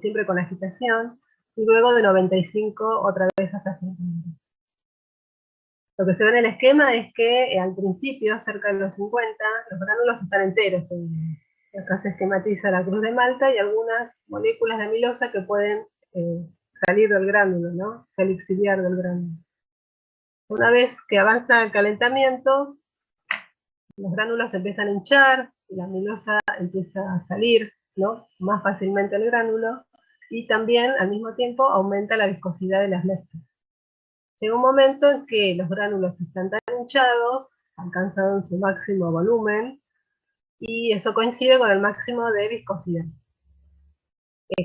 siempre con agitación, y luego de 95 otra vez hasta 50. Lo que se ve en el esquema es que al principio, cerca de los 50, los gránulos están enteros. Acá se esquematiza la cruz de Malta y algunas moléculas de amilosa que pueden salir del gránulo, ¿no? Se lixiviar del gránulo. Una vez que avanza el calentamiento, los gránulos se empiezan a hinchar, la amilosa empieza a salir, ¿no? Más fácilmente del gránulo, y también al mismo tiempo aumenta la viscosidad de las mezclas. Llega un momento en que los gránulos están tan hinchados, alcanzan su máximo volumen, y eso coincide con el máximo de viscosidad.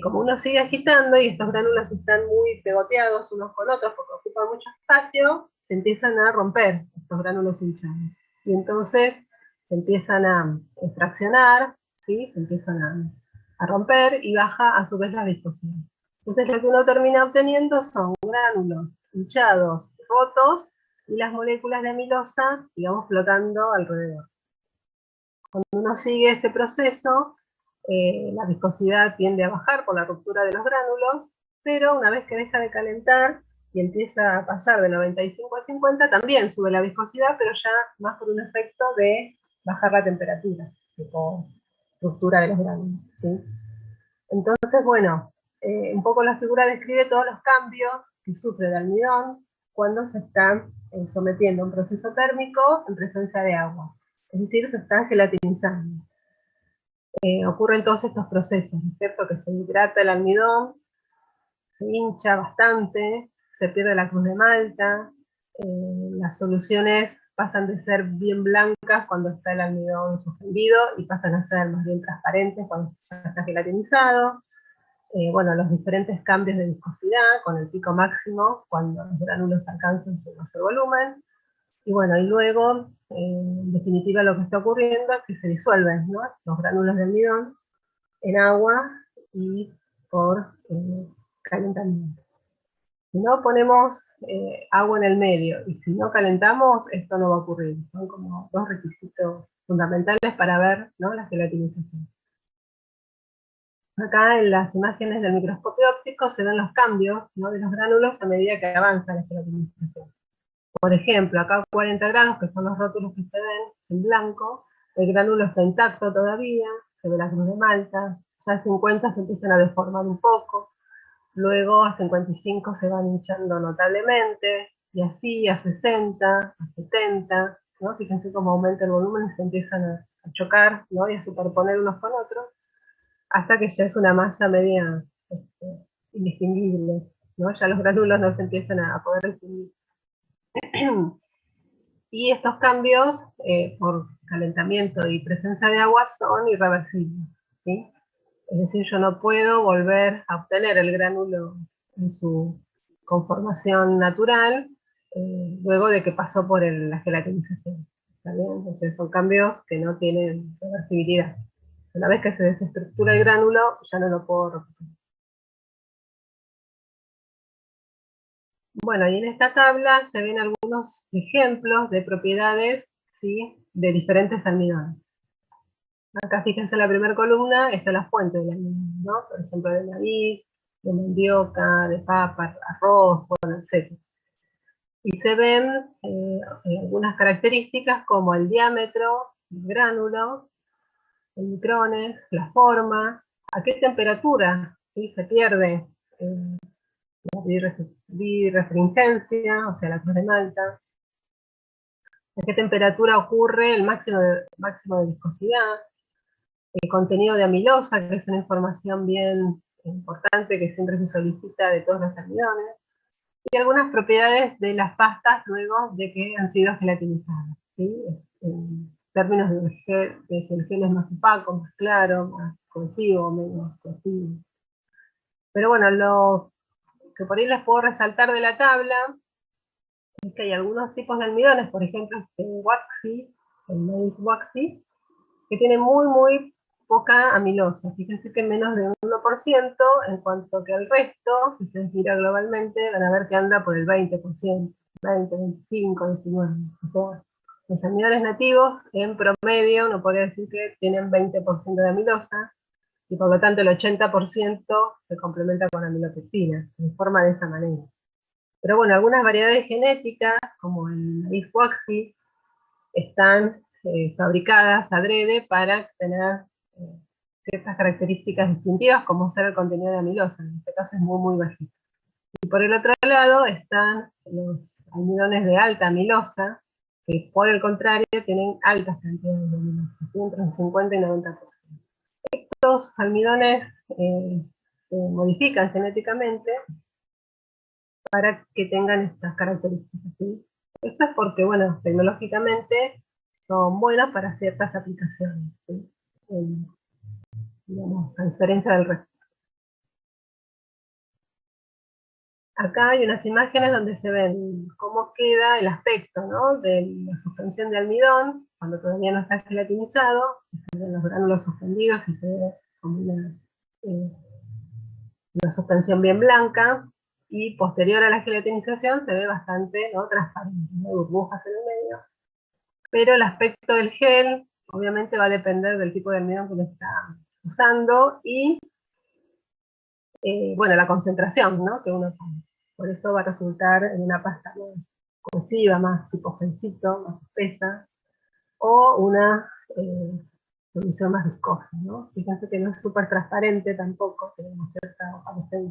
Como uno sigue agitando y estos gránulos están muy pegoteados unos con otros porque ocupan mucho espacio, se empiezan a romper estos gránulos hinchados. Y entonces se empiezan a fraccionar, ¿sí? Se empiezan a romper y baja a su vez la viscosidad. Entonces lo que uno termina obteniendo son gránulos hinchados, rotos, y las moléculas de amilosa, digamos, flotando alrededor. Cuando uno sigue este proceso, la viscosidad tiende a bajar por la ruptura de los gránulos, pero una vez que deja de calentar y empieza a pasar de 95 a 50, también sube la viscosidad, pero ya más por un efecto de bajar la temperatura, tipo ruptura de los gránulos, ¿sí? Entonces, bueno, un poco la figura describe todos los cambios que sufre el almidón cuando se está sometiendo a un proceso térmico en presencia de agua. Es decir, se está gelatinizando. Ocurren todos estos procesos, ¿no es cierto? Que se hidrata el almidón, se hincha bastante, se pierde la cruz de Malta, las soluciones pasan de ser bien blancas cuando está el almidón suspendido y pasan a ser más bien transparentes cuando ya está gelatinizado. Bueno, los diferentes cambios de viscosidad con el pico máximo cuando los gránulos alcanzan su mayor volumen. Y bueno, y luego, en definitiva, lo que está ocurriendo es que se disuelven, ¿no?, los gránulos de almidón en agua y por calentamiento. Si no ponemos agua en el medio y si no calentamos, esto no va a ocurrir. Son como dos requisitos fundamentales para ver, ¿no?, la gelatinización. Acá en las imágenes del microscopio óptico se ven los cambios, ¿no?, de los gránulos a medida que avanza la gelatinización. Por ejemplo, acá a 40 grados, que son los rótulos que se ven en blanco, el gránulo está intacto todavía, se ve la cruz de Malta, ya a 50 se empiezan a deformar un poco, luego a 55 se van hinchando notablemente, y así a 60, a 70, ¿no? Fíjense cómo aumenta el volumen y se empiezan a chocar, ¿no?, y a superponer unos con otros, hasta que ya es una masa media indistinguible, ¿no? Ya los gránulos no se empiezan a poder distinguir. Y estos cambios por calentamiento y presencia de agua son irreversibles, ¿sí? Es decir, yo no puedo volver a obtener el gránulo en su conformación natural luego de que pasó por la gelatinización. ¿Está bien? Entonces son cambios que no tienen reversibilidad. Una vez que se desestructura el gránulo, ya no lo puedo recuperar. Bueno, y en esta tabla se ven algunos ejemplos de propiedades, ¿sí?, de diferentes almidones. Acá fíjense en la primera columna está la fuente del almidón, ¿no? Por ejemplo, de maíz, de mandioca, de papa, arroz, bueno, etc. Y se ven algunas características como el diámetro del gránulo, en micrones, la forma, a qué temperatura, ¿sí?, se pierde la birrefringencia, o sea, la cruz de Malta, a qué temperatura ocurre el máximo de viscosidad, el contenido de amilosa, que es una información bien importante que siempre se solicita de todos los almidones, y algunas propiedades de las pastas luego de que han sido gelatinizadas, ¿sí? En términos de si el gel es más opaco, más claro, más cohesivo, menos cohesivo. Pero bueno, lo que por ahí les puedo resaltar de la tabla es que hay algunos tipos de almidones, por ejemplo, waxy, el maíz waxy, que tiene muy poca amilosa. Fíjense que menos de un 1%, en cuanto que el resto, si se mira globalmente, van a ver que anda por el 20%, 20, 25, 19. O sea, los almidones nativos, en promedio, uno podría decir que tienen 20% de amilosa, y por lo tanto el 80% se complementa con amilopectina, se forma de esa manera. Pero bueno, algunas variedades genéticas, como el maíz Waxy, están fabricadas adrede para tener ciertas características distintivas, como ser el contenido de amilosa, en este caso es muy, muy bajito. Y por el otro lado están los almidones de alta amilosa, que por el contrario tienen altas cantidades de amilosa, entre el 50 y 90%. Estos almidones se modifican genéticamente para que tengan estas características, ¿sí? Esto es porque, bueno, tecnológicamente son buenos para ciertas aplicaciones, ¿sí? Digamos, a diferencia del resto. Acá hay unas imágenes donde se ven cómo queda el aspecto, ¿no?, de la suspensión de almidón, cuando todavía no está gelatinizado, se ven los gránulos suspendidos y se ve como una suspensión bien blanca, y posterior a la gelatinización se ve bastante, ¿no?, transparente, ¿no?, burbujas en el medio. Pero el aspecto del gel, obviamente va a depender del tipo de almidón que uno está usando y, bueno, la concentración, ¿no?, que uno toma. Por eso va a resultar en una pasta más cohesiva, más tipo gelcito, más espesa, o una solución más viscosa, ¿no? Fíjense que no es súper transparente tampoco, tenemos cierta opacidad.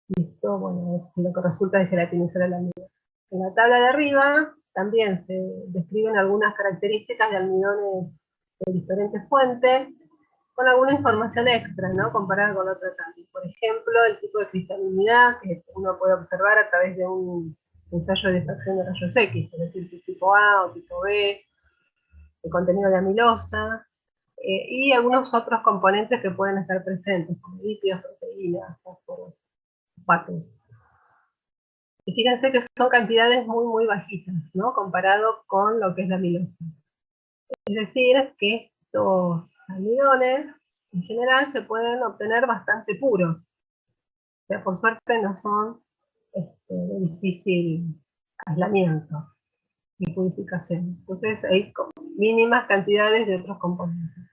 Y esto, bueno, es lo que resulta de gelatinizar el almidón. En la tabla de arriba también se describen algunas características de almidones de diferentes fuentes, con alguna información extra, ¿no?, comparada con otra tabla. Por ejemplo, el tipo de cristalinidad que uno puede observar a través de un ensayo de difracción de rayos X, es decir, si tipo A o tipo B, el contenido de amilosa, y algunos otros componentes que pueden estar presentes, como lípidos, proteínas, fósforos, fosfatos. Y fíjense que son cantidades muy, muy bajitas, ¿no?, comparado con lo que es la amilosa. Es decir, que estos almidones, en general, se pueden obtener bastante puros. O sea, por suerte no son de difícil aislamiento y purificación. Entonces hay mínimas cantidades de otros componentes.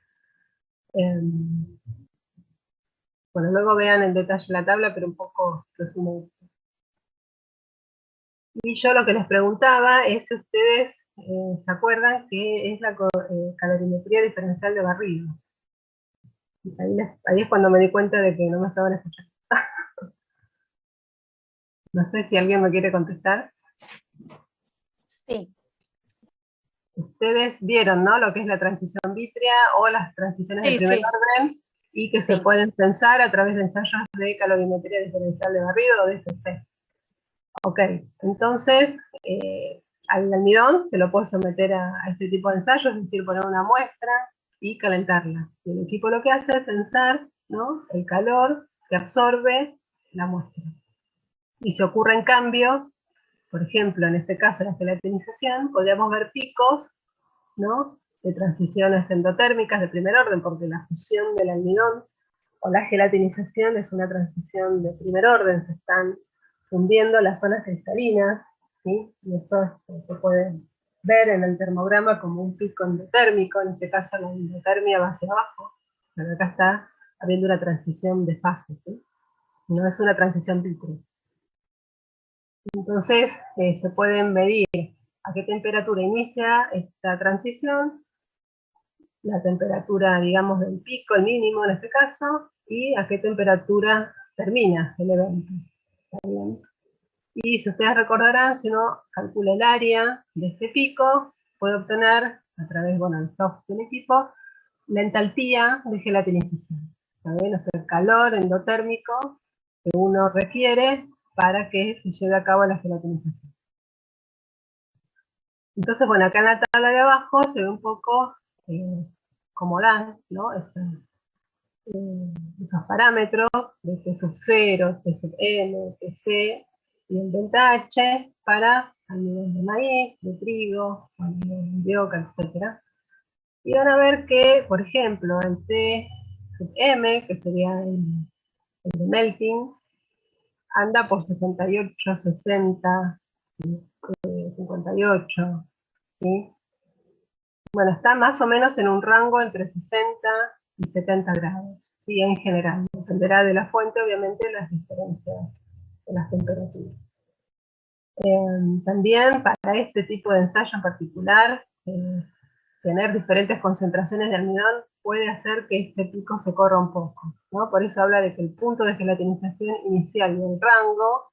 Bueno, luego vean en detalle la tabla, pero un poco resumo esto. Y yo lo que les preguntaba es si ustedes se acuerdan qué es la calorimetría diferencial de barrido. Ahí es cuando me di cuenta de que no me estaban escuchando. No sé si alguien me quiere contestar. Sí. Ustedes vieron, ¿no?, lo que es la transición vítrea o las transiciones de primer orden, y que se pueden pensar a través de ensayos de calorimetría diferencial de barrido o de DCC. Ok, entonces al almidón se lo puede someter a este tipo de ensayos, es decir, poner una muestra y calentarla. Y el equipo lo que hace es sensar, ¿no?, el calor que absorbe la muestra. Y si ocurren cambios, por ejemplo, en este caso la gelatinización, podríamos ver picos, ¿no?, de transiciones endotérmicas de primer orden, porque la fusión del almidón o la gelatinización es una transición de primer orden, se están fundiendo las zonas cristalinas, ¿sí?, y eso se puede ver en el termograma como un pico endotérmico, en este caso la endotermia va hacia abajo, pero acá está habiendo una transición de fase, ¿sí?, no es una transición vítrea. Entonces se pueden medir a qué temperatura inicia esta transición, la temperatura, digamos, del pico, el mínimo en este caso, y a qué temperatura termina el evento. ¿Está bien? Y si ustedes recordarán, si uno calcula el área de este pico, puede obtener, a través, bueno, del software del equipo, la entalpía de gelatinización. ¿Está bien? O sea, el calor endotérmico que uno requiere para que se lleve a cabo la gelatinización. Entonces, bueno, acá en la tabla de abajo se ve un poco cómo dan, ¿no?, esos parámetros de T sub 0, T sub M, TC y el delta H para almidón de maíz, de trigo, almidón de oca, etc. Y van a ver que, por ejemplo, el T sub M, que sería el de melting, anda por 68, 60, 58, ¿sí? Bueno, está más o menos en un rango entre 60 y 70 grados, ¿sí? En general. Dependerá de la fuente, obviamente, las diferencias de las temperaturas. También para este tipo de ensayo en particular, tener diferentes concentraciones de almidón puede hacer que este pico se corra un poco, ¿no? Por eso habla de que el punto de gelatinización inicial y el rango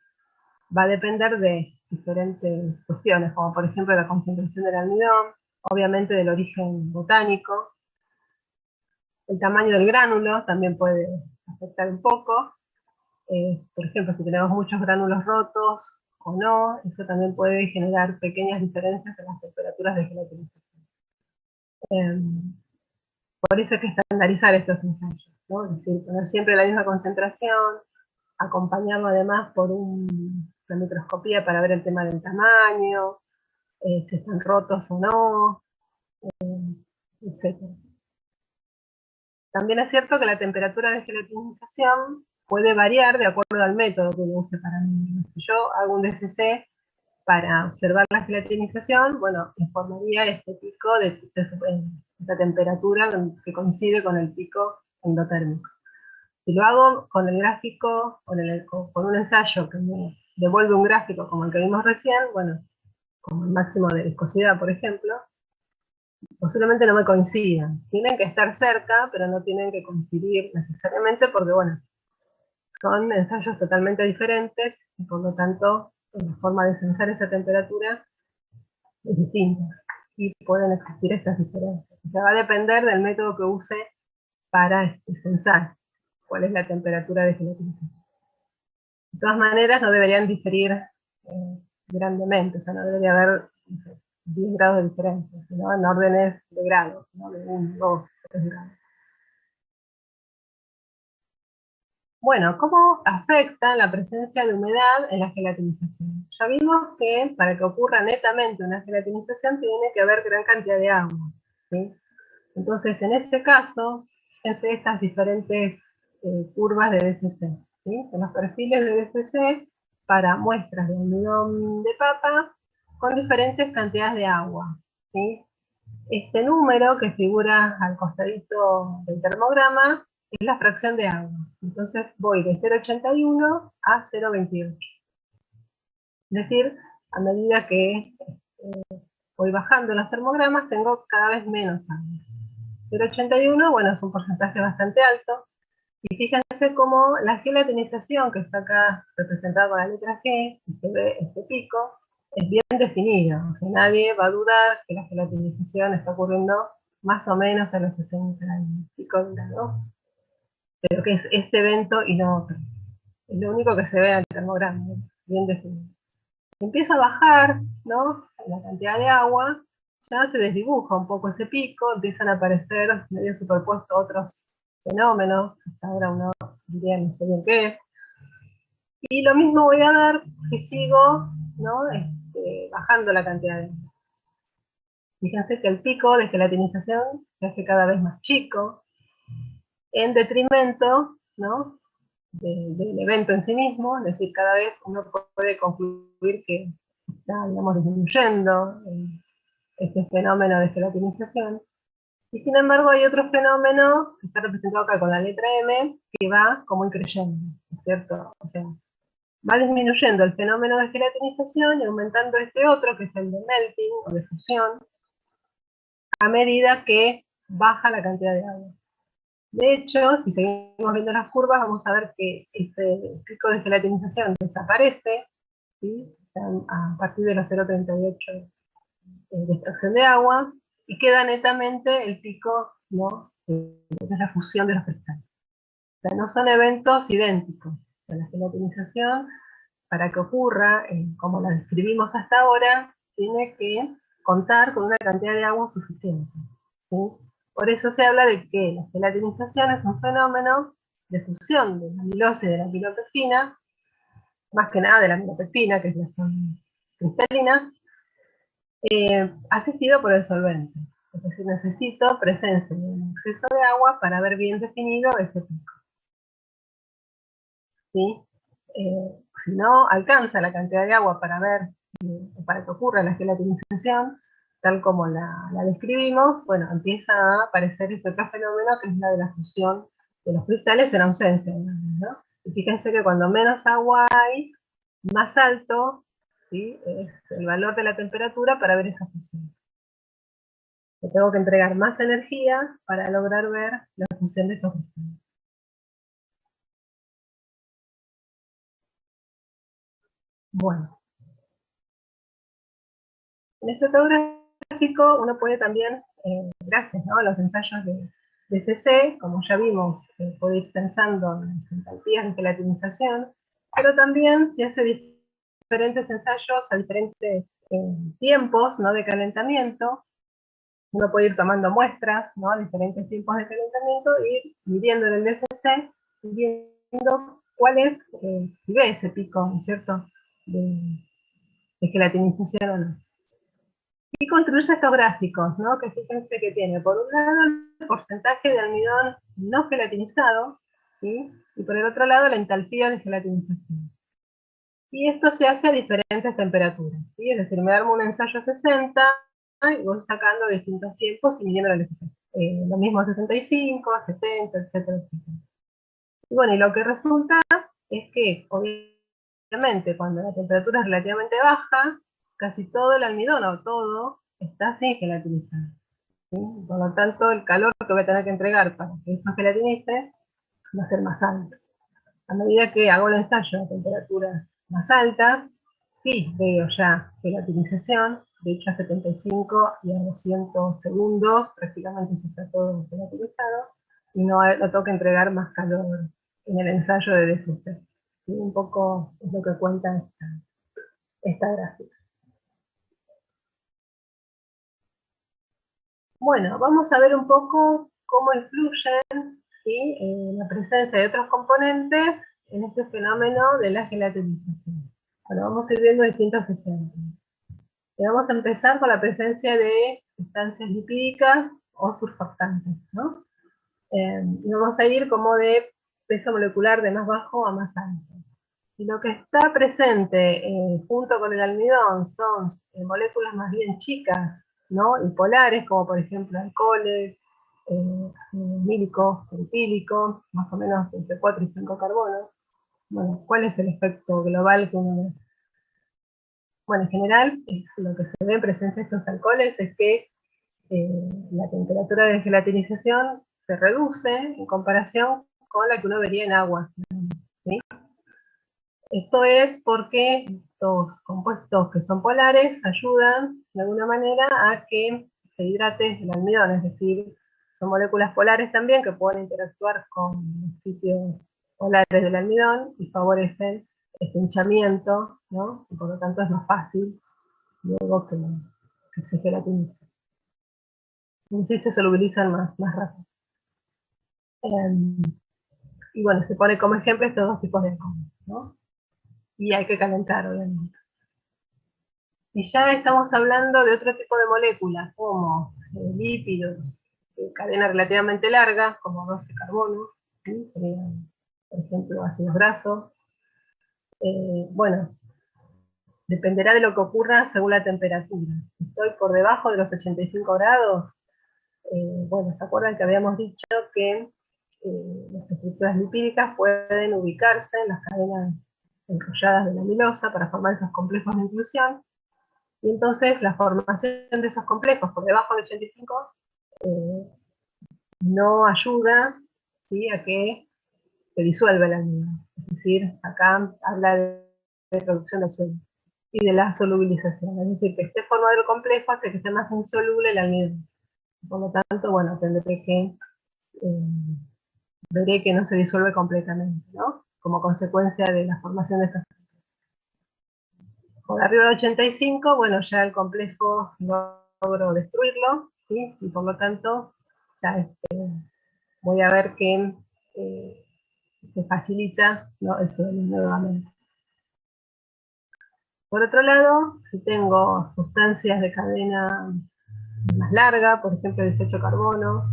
va a depender de diferentes cuestiones, como por ejemplo la concentración del almidón, obviamente del origen botánico, el tamaño del gránulo también puede afectar un poco, por ejemplo, si tenemos muchos gránulos rotos o no, eso también puede generar pequeñas diferencias en las temperaturas de gelatinización. Por eso hay que estandarizar estos ensayos, ¿no? Es decir, poner siempre la misma concentración, acompañarlo además por una microscopía para ver el tema del tamaño, si están rotos o no, etc. También es cierto que la temperatura de gelatinización puede variar de acuerdo al método que uno use para medirlo. Si yo hago un DCC para observar la gelatinización, bueno, informaría este pico de esta temperatura que coincide con el pico endotérmico. Si lo hago con el gráfico, con un ensayo que me devuelve un gráfico como el que vimos recién, bueno, como el máximo de viscosidad, por ejemplo, posiblemente no me coincidan. Tienen que estar cerca, pero no tienen que coincidir necesariamente porque, bueno, son ensayos totalmente diferentes y por lo tanto la forma de sensar esa temperatura es distinta y pueden existir estas diferencias. O sea, va a depender del método que use para sensar cuál es la temperatura de gelatinización. De todas maneras, no deberían diferir grandemente, o sea, no debería haber, no sé, 10 grados de diferencia, sino en órdenes de grados, ¿no? De 1, 2, 3 grados. Bueno, ¿cómo afecta la presencia de humedad en la gelatinización? Ya vimos que para que ocurra netamente una gelatinización tiene que haber gran cantidad de agua, ¿sí? Entonces, en este caso, entre estas diferentes curvas de DCC, ¿sí? En los perfiles de DCC para muestras de almidón de papa con diferentes cantidades de agua, ¿sí? Este número que figura al costadito del termograma es la fracción de agua. Entonces voy de 0,81 a 0,28. Es decir, a medida que voy bajando los termogramas, tengo cada vez menos agua. 0,81, bueno, es un porcentaje bastante alto. Y fíjense cómo la gelatinización, que está acá representada con la letra G, y se ve este pico, es bien definida. O sea, nadie va a dudar que la gelatinización está ocurriendo más o menos a los 60 años. Pico de grado. Pero que es este evento y no otro. Es lo único que se ve en el termograma, bien definido. Empieza a bajar, ¿no? La cantidad de agua, ya se desdibuja un poco ese pico, empiezan a aparecer medio superpuestos otros fenómenos, hasta ahora uno diría no sé bien qué es. Y lo mismo voy a ver si sigo, ¿no? Bajando la cantidad de agua. Fíjense que el pico de gelatinización se hace cada vez más chico, en detrimento, ¿no? Del evento en sí mismo, es decir, cada vez uno puede concluir que está, digamos, disminuyendo este fenómeno de gelatinización. Y sin embargo hay otro fenómeno que está representado acá con la letra M, que va como increyendo, ¿cierto? O sea, va disminuyendo el fenómeno de gelatinización y aumentando este otro, que es el de melting o de fusión, a medida que baja la cantidad de agua. De hecho, si seguimos viendo las curvas, vamos a ver que este pico de gelatinización desaparece, ¿sí? A partir de los 0,38 de extracción de agua, y queda netamente el pico, ¿no? De la fusión de los cristales. O sea, no son eventos idénticos. O sea, la gelatinización, para que ocurra, como la describimos hasta ahora, tiene que contar con una cantidad de agua suficiente, ¿sí? Por eso se habla de que la gelatinización es un fenómeno de fusión de la amilosa y de la amilopectina, más que nada de la amilopectina, que es la zona cristalina, asistido por el solvente. Es decir, necesito presencia de un exceso de agua para ver bien definido este pico, ¿sí? Si no alcanza la cantidad de agua para ver, para que ocurra la gelatinización, tal como la describimos, bueno, empieza a aparecer este otro fenómeno que es la de la fusión de los cristales en ausencia, ¿no? Y fíjense que cuando menos agua hay, más alto, ¿sí?, es el valor de la temperatura para ver esa fusión. Le tengo que entregar más energía para lograr ver la fusión de estos cristales. Bueno, en este otro gráfico uno puede también, gracias, ¿no?, a los ensayos de CC, como ya vimos, puede ir pensando en las entalpías de gelatinización, pero también si hace diferentes ensayos a diferentes tiempos, ¿no?, de calentamiento, uno puede ir tomando muestras, ¿no?, a diferentes tiempos de calentamiento, e ir midiendo en el DCC, y viendo cuál es, si ve ese pico, ¿no es cierto?, de gelatinización o no. Y construirse estos gráficos, ¿no?, que fíjense que tiene, por un lado, el porcentaje de almidón no gelatinizado, ¿sí?, y por el otro lado, la entalpía de gelatinización. Y esto se hace a diferentes temperaturas, ¿sí? Es decir, me armo un ensayo a 60 y voy sacando distintos tiempos y midiendo lo mismo a 65, a 70, etcétera, etcétera. Y bueno, y lo que resulta es que, obviamente, cuando la temperatura es relativamente baja, casi todo el almidón, o todo, está sin gelatinizar, ¿sí? Por lo tanto, el calor que voy a tener que entregar para que eso gelatinice va a ser más alto. A medida que hago el ensayo a temperaturas más altas, sí veo ya gelatinización, de hecho a 75 y a 200 segundos prácticamente se está todo gelatinizado, y no tengo que entregar más calor en el ensayo de DCC. ¿Sí? Un poco es lo que cuenta esta gráfica. Bueno, vamos a ver un poco cómo influyen, ¿sí?, la presencia de otros componentes en este fenómeno de la gelatinización. Bueno, vamos a ir viendo distintos ejemplos. Y vamos a empezar con la presencia de sustancias lipídicas o surfactantes, ¿no? Y vamos a ir como de peso molecular de más bajo a más alto. Y lo que está presente junto con el almidón son moléculas más bien chicas, ¿no?, y polares, como por ejemplo alcoholes, mílicos, etílicos, más o menos entre 4 y 5 carbonos. Bueno, ¿cuál es el efecto global que uno ve? Bueno, en general, lo que se ve en presencia de estos alcoholes es que la temperatura de gelatinización se reduce en comparación con la que uno vería en agua, ¿sí? Esto es porque estos compuestos que son polares ayudan de alguna manera a que se hidrate el almidón, es decir, son moléculas polares también que pueden interactuar con los sitios polares del almidón y favorecen este hinchamiento, ¿no? Y por lo tanto es más fácil luego que se gelatinice. Y sí se solubilizan más rápido. Y bueno, se pone como ejemplo estos dos tipos de alcohol, ¿no? Y hay que calentar, obviamente. Y ya estamos hablando de otro tipo de moléculas, como lípidos de cadena relativamente larga, como 12 carbonos, ¿sí?, serían, por ejemplo, ácidos grasos. Bueno, dependerá de lo que ocurra según la temperatura. Si estoy por debajo de los 85 grados, bueno, ¿se acuerdan que habíamos dicho que las estructuras lipídicas pueden ubicarse en las cadenas enrolladas de la amilosa para formar esos complejos de inclusión? Y entonces la formación de esos complejos por debajo de 85 no ayuda, ¿sí?, a que se disuelva el almidón. Es decir, acá habla de reducción de suelo y de la solubilización. Es decir, que esté formado el complejo hace que sea más insoluble el almidón. Por lo tanto, bueno, tendré que veré que no se disuelve completamente, ¿no?, como consecuencia de la formación de estas. Por arriba de 85, bueno, ya el complejo logro destruirlo, ¿sí?, y por lo tanto ya voy a ver que se facilita, ¿no?, el suelo nuevamente. Por otro lado, si tengo sustancias de cadena más larga, por ejemplo 18 carbonos,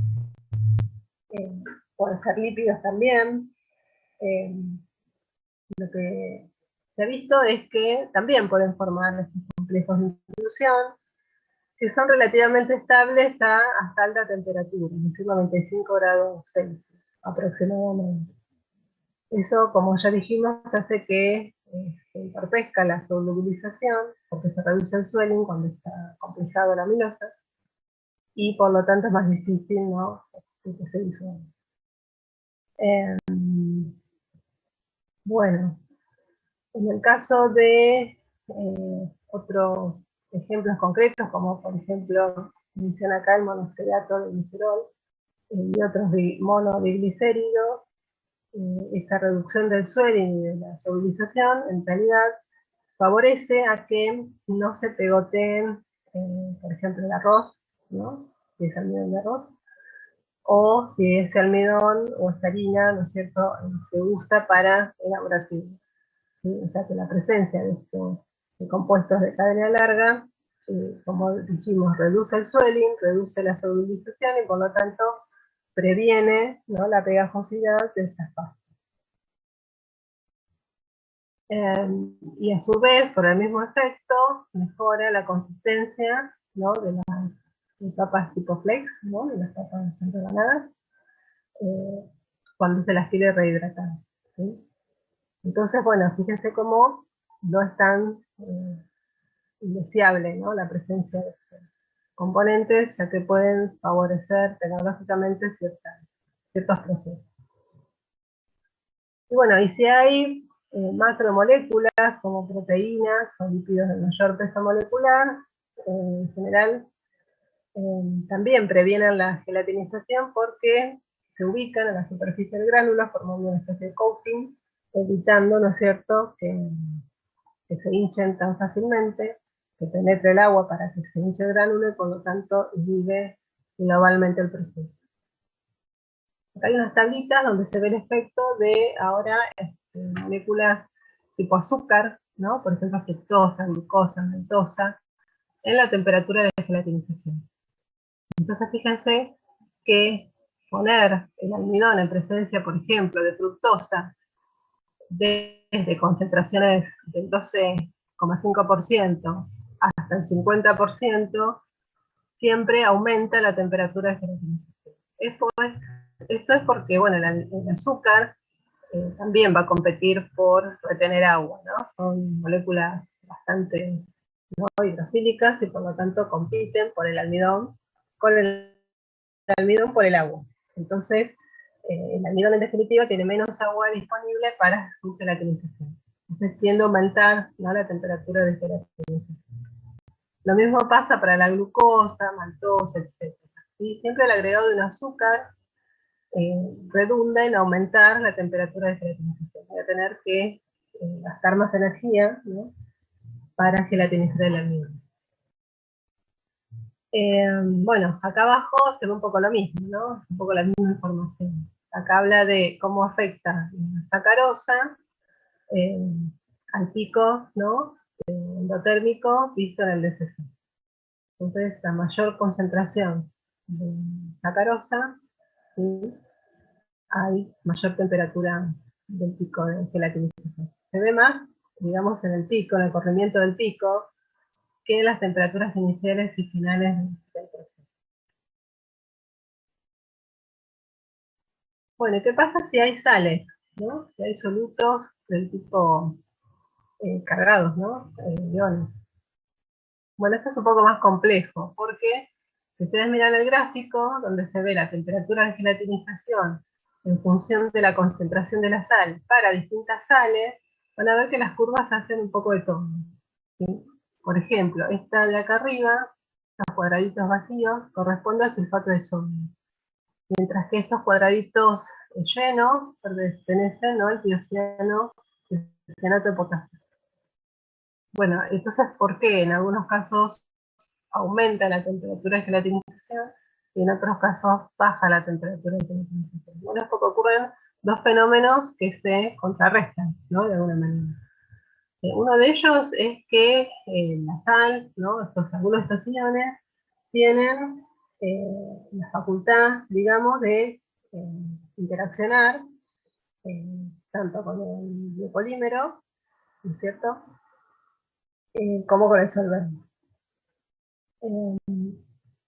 pueden ser lípidos también, lo que se ha visto es que también pueden formar estos complejos de inclusión, que son relativamente estables hasta alta temperatura, es decir, 95 grados Celsius aproximadamente. Eso, como ya dijimos, hace que se entorpezca la solubilización, porque se reduce el swelling cuando está complejado la amilosa, y por lo tanto es más difícil, ¿no?, que se disuelva. Bueno, en el caso de otros ejemplos concretos, como por ejemplo menciona acá el monosteriato de glicerol y otros monobiglicéridos, esa reducción del swelling y de la solubilización en realidad favorece a que no se pegoteen, por ejemplo, el arroz, ¿no?, si es almidón de arroz, o si ese almidón o esa harina, ¿no es cierto?, se usa para elaborar fideos. ¿Sí? O sea que la presencia de estos compuestos de cadena larga, como dijimos, reduce el swelling, reduce la solubilización y por lo tanto previene, ¿no?, la pegajosidad de estas pastas. Y a su vez, por el mismo efecto, mejora la consistencia, ¿no?, de las papas tipo flex, ¿no?, de las papas rebanadas, cuando se las quiere rehidratar. ¿Sí? Entonces, bueno, fíjense cómo no es tan indeseable, ¿no?, la presencia de estos componentes, ya que pueden favorecer tecnológicamente ciertos procesos. Y bueno, y si hay macromoléculas como proteínas o lípidos de mayor peso molecular, en general también previenen la gelatinización porque se ubican en la superficie del gránulo formando una especie de coating, evitando, ¿no es cierto?, que se hinchen tan fácilmente, que penetre el agua para que se hinche el gránulo y por lo tanto inhibe globalmente el proceso. Acá hay unas tablitas donde se ve el efecto de ahora moléculas tipo azúcar, ¿no?, por ejemplo fructosa, glucosa, maltosa, en la temperatura de gelatinización. Entonces fíjense que poner el almidón en presencia, por ejemplo, de fructosa desde concentraciones del 12,5% hasta el 50%, siempre aumenta la temperatura de gelatinización. Esto es porque, bueno, el azúcar también va a competir por retener agua, ¿no? Son moléculas bastante, ¿no?, hidrofílicas y por lo tanto compiten por el almidón, con el almidón por el agua. Entonces, el almidón en definitiva tiene menos agua disponible para su gelatinización. Entonces tiende a aumentar, ¿no?, la temperatura de gelatinización. Lo mismo pasa para la glucosa, maltosa, etc. ¿Sí? Siempre el agregado de un azúcar redunda en aumentar la temperatura de gelatinización. Voy a tener que gastar más energía, ¿no?, para gelatinizar el almidón. Bueno, acá abajo se ve un poco lo mismo, ¿no? Es un poco la misma información. Acá habla de cómo afecta la sacarosa al pico, ¿no?, endotérmico visto en el DCC. Entonces, a mayor concentración de sacarosa, ¿sí?, hay mayor temperatura del pico de gelatinización. Se ve más, digamos, en el pico, en el corrimiento del pico, que en las temperaturas iniciales y finales del proceso. Bueno, ¿qué pasa si hay sales, ¿no?, si hay solutos del tipo cargados, ¿no?, iones? Bueno, esto es un poco más complejo, porque si ustedes miran el gráfico, donde se ve la temperatura de gelatinización en función de la concentración de la sal para distintas sales, van a ver que las curvas hacen un poco de todo. ¿Sí? Por ejemplo, esta de acá arriba, los cuadraditos vacíos, corresponde al sulfato de sodio, mientras que estos cuadraditos llenos pertenecen, ¿no?, al tiocianato de potasio. Bueno, entonces, ¿por qué en algunos casos aumenta la temperatura de gelatinización y en otros casos baja la temperatura de gelatinización? Bueno, es porque ocurren dos fenómenos que se contrarrestan, ¿no?, de alguna manera. Uno de ellos es que la sal, ¿no?, algunos de estos iones tienen la facultad, digamos, de interaccionar tanto con el biopolímero, ¿no es cierto?, como con el solvente. Eh,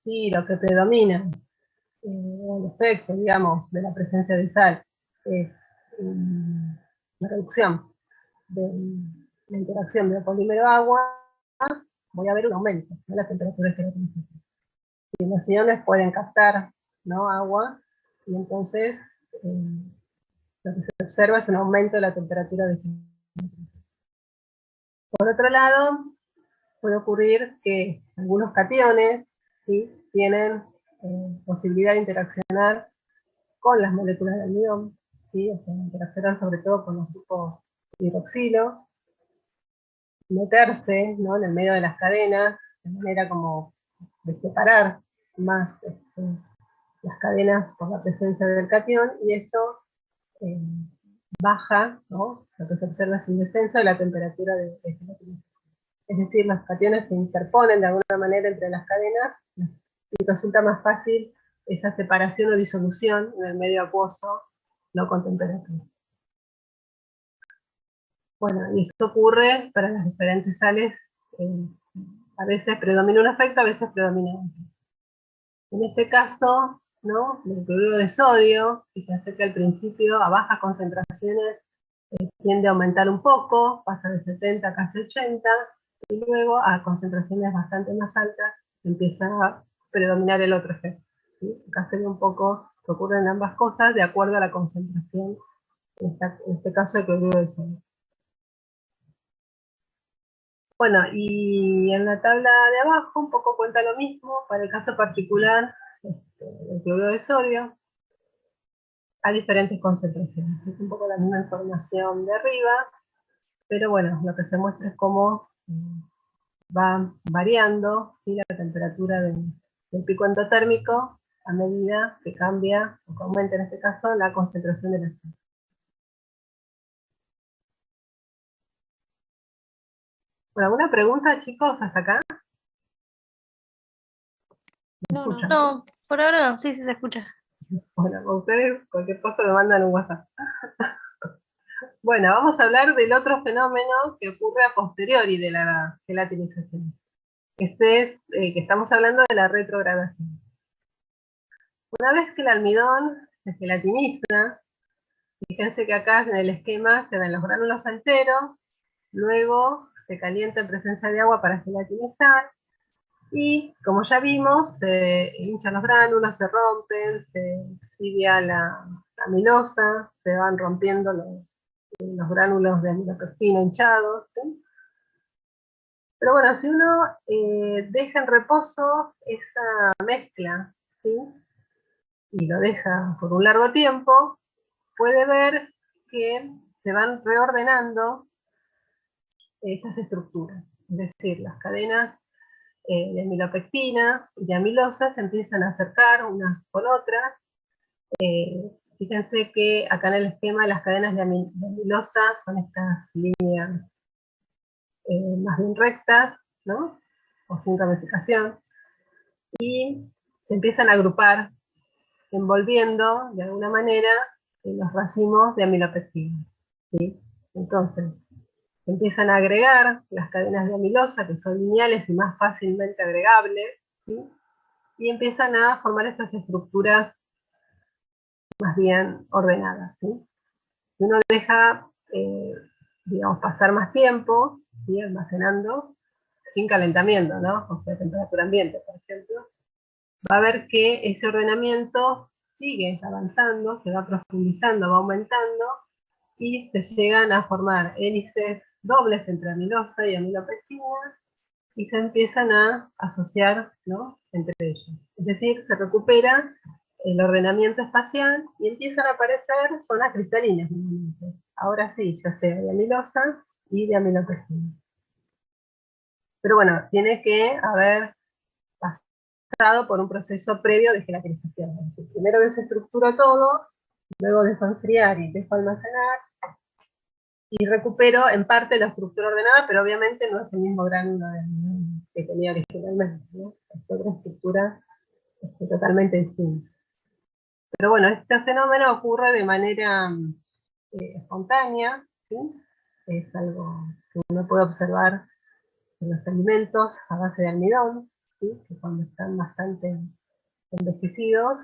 sí, lo que predomina, el efecto, digamos, de la presencia de sal es la reducción de la interacción de polímero-agua, voy a ver un aumento de la temperatura de la gelatina. Y los iones pueden captar, ¿no?, agua, y entonces lo que se observa es un aumento de la temperatura de gelatina. Por otro lado, puede ocurrir que algunos cationes, ¿sí?, tienen posibilidad de interaccionar con las moléculas de almidón, ¿sí?, o sea, interaccionar sobre todo con los grupos hidroxilo, meterse, ¿no?, en el medio de las cadenas, de manera como de separar más las cadenas por la presencia del catión, y eso eh, baja, ¿no?, lo que se observa es un descenso de la temperatura de gelatinización. Es decir, los cationes se interponen de alguna manera entre las cadenas y resulta más fácil esa separación o disolución en el medio acuoso, no con temperatura. Bueno, y esto ocurre para las diferentes sales, a veces predomina un efecto, a veces predomina otro. En este caso, ¿no?, el cloruro de sodio, fíjense que al principio a bajas concentraciones tiende a aumentar un poco, pasa de 70 a casi 80, y luego a concentraciones bastante más altas empieza a predominar el otro efecto, ¿sí? Acá se ve un poco que ocurren ambas cosas de acuerdo a la concentración, en este caso el cloruro de sodio. Bueno, y en la tabla de abajo un poco cuenta lo mismo para el caso particular del cloruro de sodio, a diferentes concentraciones. Es un poco la misma información de arriba, pero bueno, lo que se muestra es cómo va variando, ¿sí?, la temperatura del pico endotérmico a medida que cambia, o que aumenta en este caso, la concentración de la sal. Bueno, ¿alguna pregunta, chicos, hasta acá? ¿Me escuchan? No, por ahora no, sí, sí se escucha. Bueno, con ustedes cualquier cosa me mandan un WhatsApp. Bueno, vamos a hablar del otro fenómeno que ocurre a posteriori de la gelatinización. Ese es que estamos hablando de la retrogradación. Una vez que el almidón se gelatiniza, fíjense que acá en el esquema se ven los gránulos enteros, luego se calienta en presencia de agua para gelatinizar, y como ya vimos, se hinchan los gránulos, se rompen, se exhibe la amilosa, se van rompiendo los gránulos de amilopectina hinchados, ¿sí? Pero bueno, si uno deja en reposo esa mezcla, ¿sí?, y lo deja por un largo tiempo, puede ver que se van reordenando estas estructuras. Es decir, las cadenas de amilopectina y de amilosa se empiezan a acercar unas con otras. Fíjense que acá en el esquema las cadenas de amilosa son estas líneas más bien rectas, ¿no?, o sin ramificación, y se empiezan a agrupar, envolviendo de alguna manera los racimos de amilopectina, ¿sí? Entonces, empiezan a agregar las cadenas de amilosa, que son lineales y más fácilmente agregables, ¿sí?, y empiezan a formar estas estructuras más bien ordenadas, ¿sí? Si uno deja, digamos, pasar más tiempo, ¿sí?, almacenando, sin calentamiento, ¿no?, o sea, temperatura ambiente, por ejemplo, va a ver que ese ordenamiento sigue avanzando, se va profundizando, va aumentando, y se llegan a formar hélices dobles entre amilosa y amilopectina, y se empiezan a asociar, ¿no?, entre ellos. Es decir, se recupera el ordenamiento espacial y empiezan a aparecer zonas cristalinas. Ahora sí, ya sea de amilosa y de amilopectina. Pero bueno, tiene que haber pasado por un proceso previo de gelatinización. Es decir, primero desestructuro todo, luego dejo enfriar y dejo almacenar, y recupero en parte la estructura ordenada, pero obviamente no es el mismo gránulo que tenía originalmente, ¿no? Es otra estructura totalmente distinta. Pero bueno, este fenómeno ocurre de manera espontánea, ¿sí? Es algo que uno puede observar en los alimentos a base de almidón. ¿sí? Que cuando están bastante envejecidos,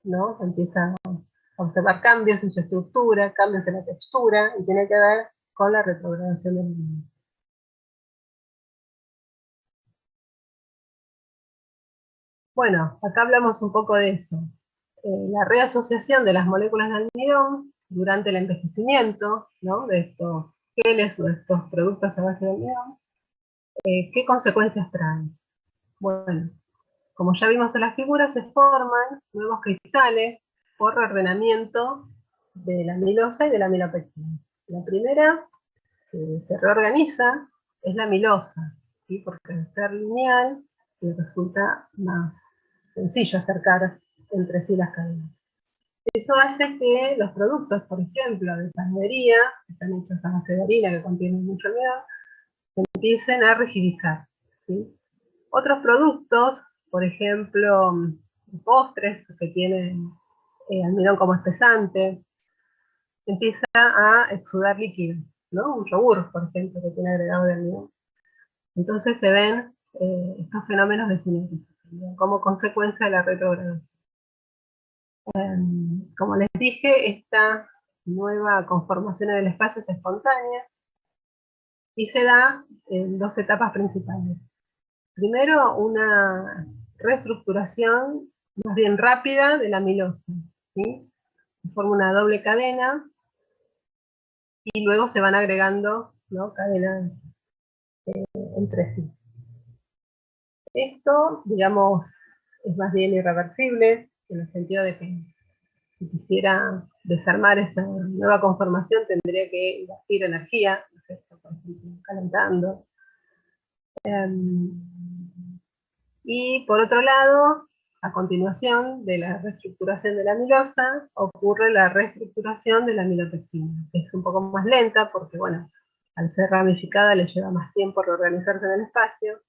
¿no? Se empieza a observar cambios en su estructura, cambios en la textura, y tiene que ver con la retrogradación del almidón. Bueno, acá hablamos un poco de eso. La reasociación de las moléculas de almidón durante el envejecimiento, ¿no? De estos geles o de estos productos a base de almidón, ¿qué consecuencias traen? Bueno, como ya vimos en la figura, se forman nuevos cristales por reordenamiento de la amilosa y de la amilopectina. La primera que se reorganiza es la amilosa, ¿sí? Porque al ser lineal le resulta más sencillo acercar entre sí las cadenas. Eso hace que los productos, por ejemplo, de panadería, que están hechos a base de harina que contienen mucho almidón, se empiecen a rigidizar, ¿sí? Otros productos, por ejemplo, postres que tienen almidón como espesante, empieza a exudar líquido, ¿no? Un yogur, por ejemplo, que tiene agregado de almidón. Entonces se ven estos fenómenos de cinetización como consecuencia de la retrogradación. Como les dije, esta nueva conformación en el espacio es espontánea y se da en dos etapas principales. Primero, una reestructuración más bien rápida de la amilosa, ¿sí? Se forma una doble cadena y luego se van agregando, ¿no? Cadenas entre sí. Esto, digamos, es más bien irreversible, en el sentido de que si quisiera desarmar esa nueva conformación tendría que invertir energía, ¿no es cierto? Por ejemplo, calentando. Y por otro lado, a continuación de la reestructuración de la amilosa, ocurre la reestructuración de la amilopectina, que es un poco más lenta porque, bueno, al ser ramificada le lleva más tiempo reorganizarse en el espacio,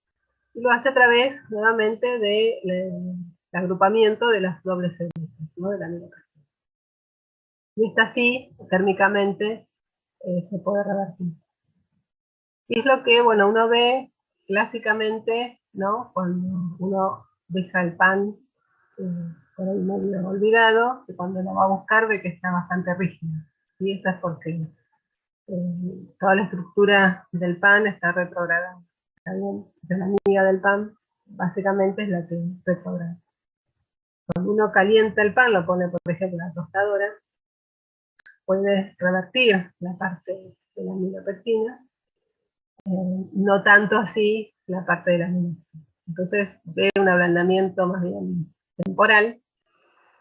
y lo hace a través, nuevamente, del agrupamiento de las dobles hélices, ¿no? De la amilopectina. Y esta sí, térmicamente, se puede revertir. Y es lo que, bueno, uno ve clásicamente, ¿no? Cuando uno deja el pan por ahí medio olvidado, que cuando lo va a buscar ve que está bastante rígido. Y eso es porque toda la estructura del pan está retrogradada. ¿Está bien? Entonces, la miga del pan básicamente es la que retrograda. Cuando uno calienta el pan, lo pone por ejemplo en la tostadora, puede revertir la parte de la amilopectina, no tanto así la parte de la amilopectina. Entonces ve un ablandamiento más bien temporal,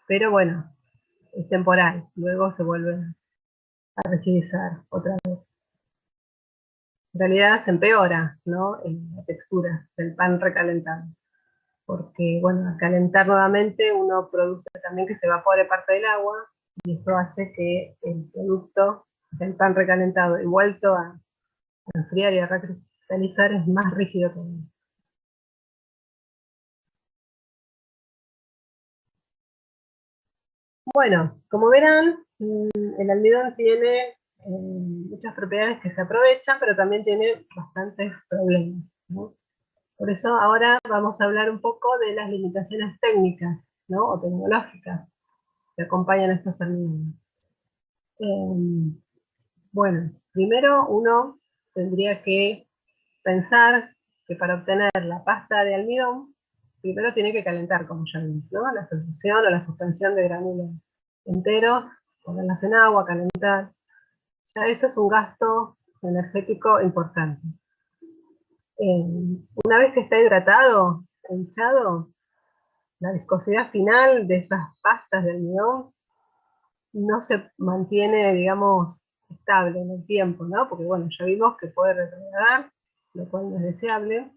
pero bueno, es temporal, luego se vuelve a rigidizar otra vez. En realidad se empeora, ¿no? La textura del pan recalentado, porque bueno, al calentar nuevamente uno produce también que se evapore parte del agua, y eso hace que el producto, el pan recalentado y vuelto a enfriar y a recristalizar, es más rígido todavía. Bueno, como verán, el almidón tiene muchas propiedades que se aprovechan, pero también tiene bastantes problemas, ¿no? Por eso ahora vamos a hablar un poco de las limitaciones técnicas, ¿no? O tecnológicas que acompañan estos almidones. Bueno, primero uno tendría que pensar que para obtener la pasta de almidón, primero tiene que calentar, como ya vimos, ¿no? La solución o la suspensión de granulos enteros, ponerlas en agua, calentar. Ya eso es un gasto energético importante. Una vez que está hidratado, hinchado, la viscosidad final de esas pastas de almidón no se mantiene, digamos, estable en el tiempo, ¿no? Porque bueno, ya vimos que puede retrogradar, lo cual no es deseable,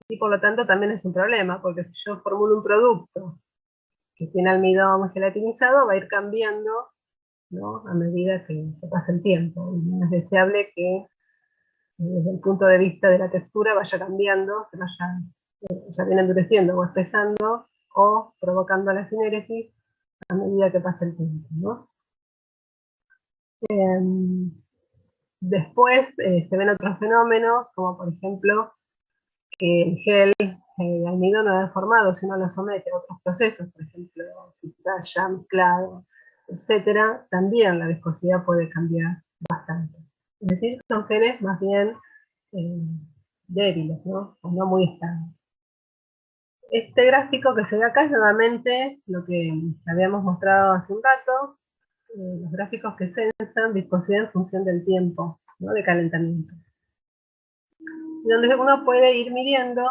y por lo tanto también es un problema, porque si yo formulo un producto que tiene almidón gelatinizado, va a ir cambiando, ¿no? A medida que pasa el tiempo, y no es deseable que desde el punto de vista de la textura vaya cambiando, se vaya ya viene endureciendo o espesando, o provocando la sinéresis a medida que pasa el tiempo, ¿no? Después se ven otros fenómenos, como por ejemplo que el gel de almidón no es formado si uno lo somete a otros procesos, por ejemplo, cizalla, mezclado, etcétera, también la viscosidad puede cambiar bastante. Es decir, son geles más bien débiles, ¿no? O no muy estables. Este gráfico que se ve acá es nuevamente lo que habíamos mostrado hace un rato, los gráficos que censan viscosidad en función del tiempo, ¿no? De calentamiento. Y donde uno puede ir midiendo,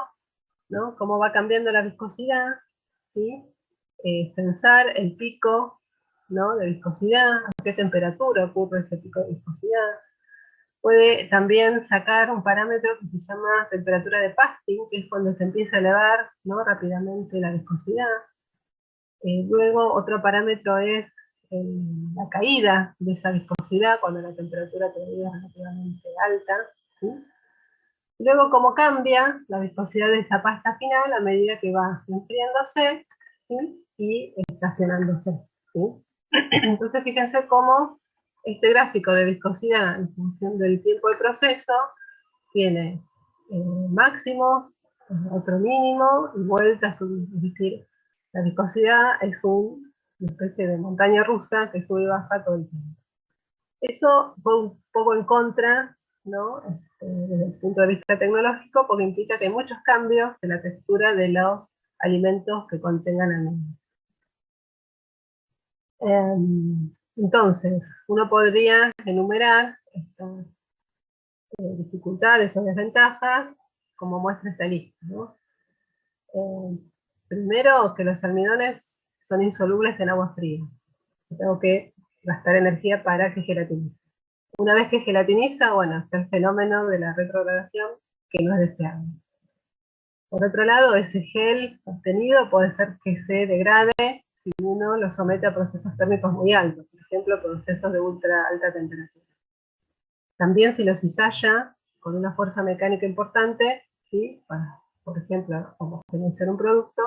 ¿no? Cómo va cambiando la viscosidad, ¿sí? Censar el pico, ¿no? De viscosidad, a qué temperatura ocurre ese pico de viscosidad. Puede también sacar un parámetro que se llama temperatura de pasting, que es cuando se empieza a elevar, ¿no? Rápidamente la viscosidad. Luego otro parámetro es la caída de esa viscosidad cuando la temperatura todavía es relativamente alta, ¿sí? Luego cómo cambia la viscosidad de esa pasta final a medida que va enfriándose, ¿sí? Y estacionándose, ¿sí? Entonces fíjense cómo este gráfico de viscosidad en función del tiempo de proceso tiene máximo, otro mínimo y vueltas, es decir, la viscosidad es una especie de montaña rusa que sube y baja todo el tiempo. Eso fue un poco en contra, ¿no? Desde el punto de vista tecnológico, porque implica que hay muchos cambios en la textura de los alimentos que contengan almidón. Entonces, uno podría enumerar estas dificultades o desventajas como muestra esta lista, ¿no? Primero, que los almidones son insolubles en agua fría. Tengo que gastar energía para que gelatinice. Una vez que gelatiniza, bueno, está el fenómeno de la retrogradación que no es deseable. Por otro lado, ese gel obtenido puede ser que se degrade si uno lo somete a procesos térmicos muy altos, por ejemplo, procesos de ultra alta temperatura. También si lo cizalla con una fuerza mecánica importante, ¿sí? Para, por ejemplo, homogeneizar un producto,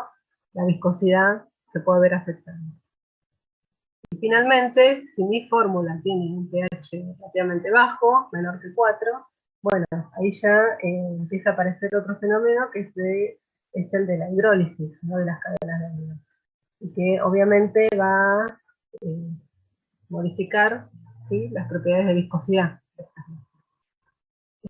la viscosidad se puede ver afectada. Y finalmente, si mi fórmula tiene un pH relativamente bajo, menor que 4, bueno, ahí ya empieza a aparecer otro fenómeno que es el de la hidrólisis, ¿no? De las cadenas de almidón. Y que obviamente va a modificar, ¿sí? Las propiedades de viscosidad.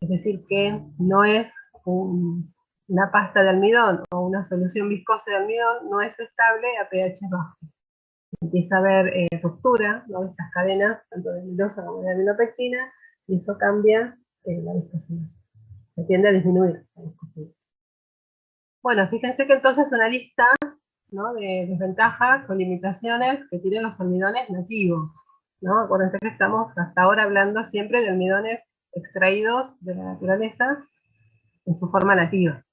Es decir, que no es una pasta de almidón o una solución viscosa de almidón, no es estable a pH bajo. Empieza a haber ruptura, ¿no? De estas cadenas, tanto de amilosa como de aminopectina, y eso cambia la viscosidad. Se tiende a disminuir la viscosidad. Bueno, fíjense que entonces una lista, ¿no? De desventajas o limitaciones que tienen los almidones nativos, ¿no? Acuérdense que estamos hasta ahora hablando siempre de almidones extraídos de la naturaleza en su forma nativa.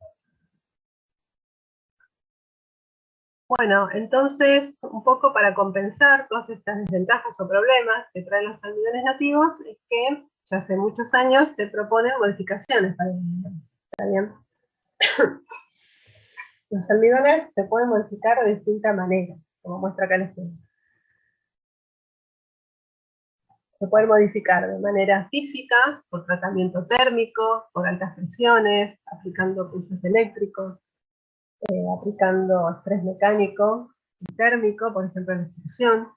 Bueno, entonces, un poco para compensar todas estas desventajas o problemas que traen los almidones nativos, es que ya hace muchos años se proponen modificaciones para el almidón. ¿Está bien? Los almidones se pueden modificar de distintas maneras, como muestra acá el ejemplo. Se pueden modificar de manera física, por tratamiento térmico, por altas presiones, aplicando pulsos eléctricos, aplicando estrés mecánico y térmico, por ejemplo en la extrusión.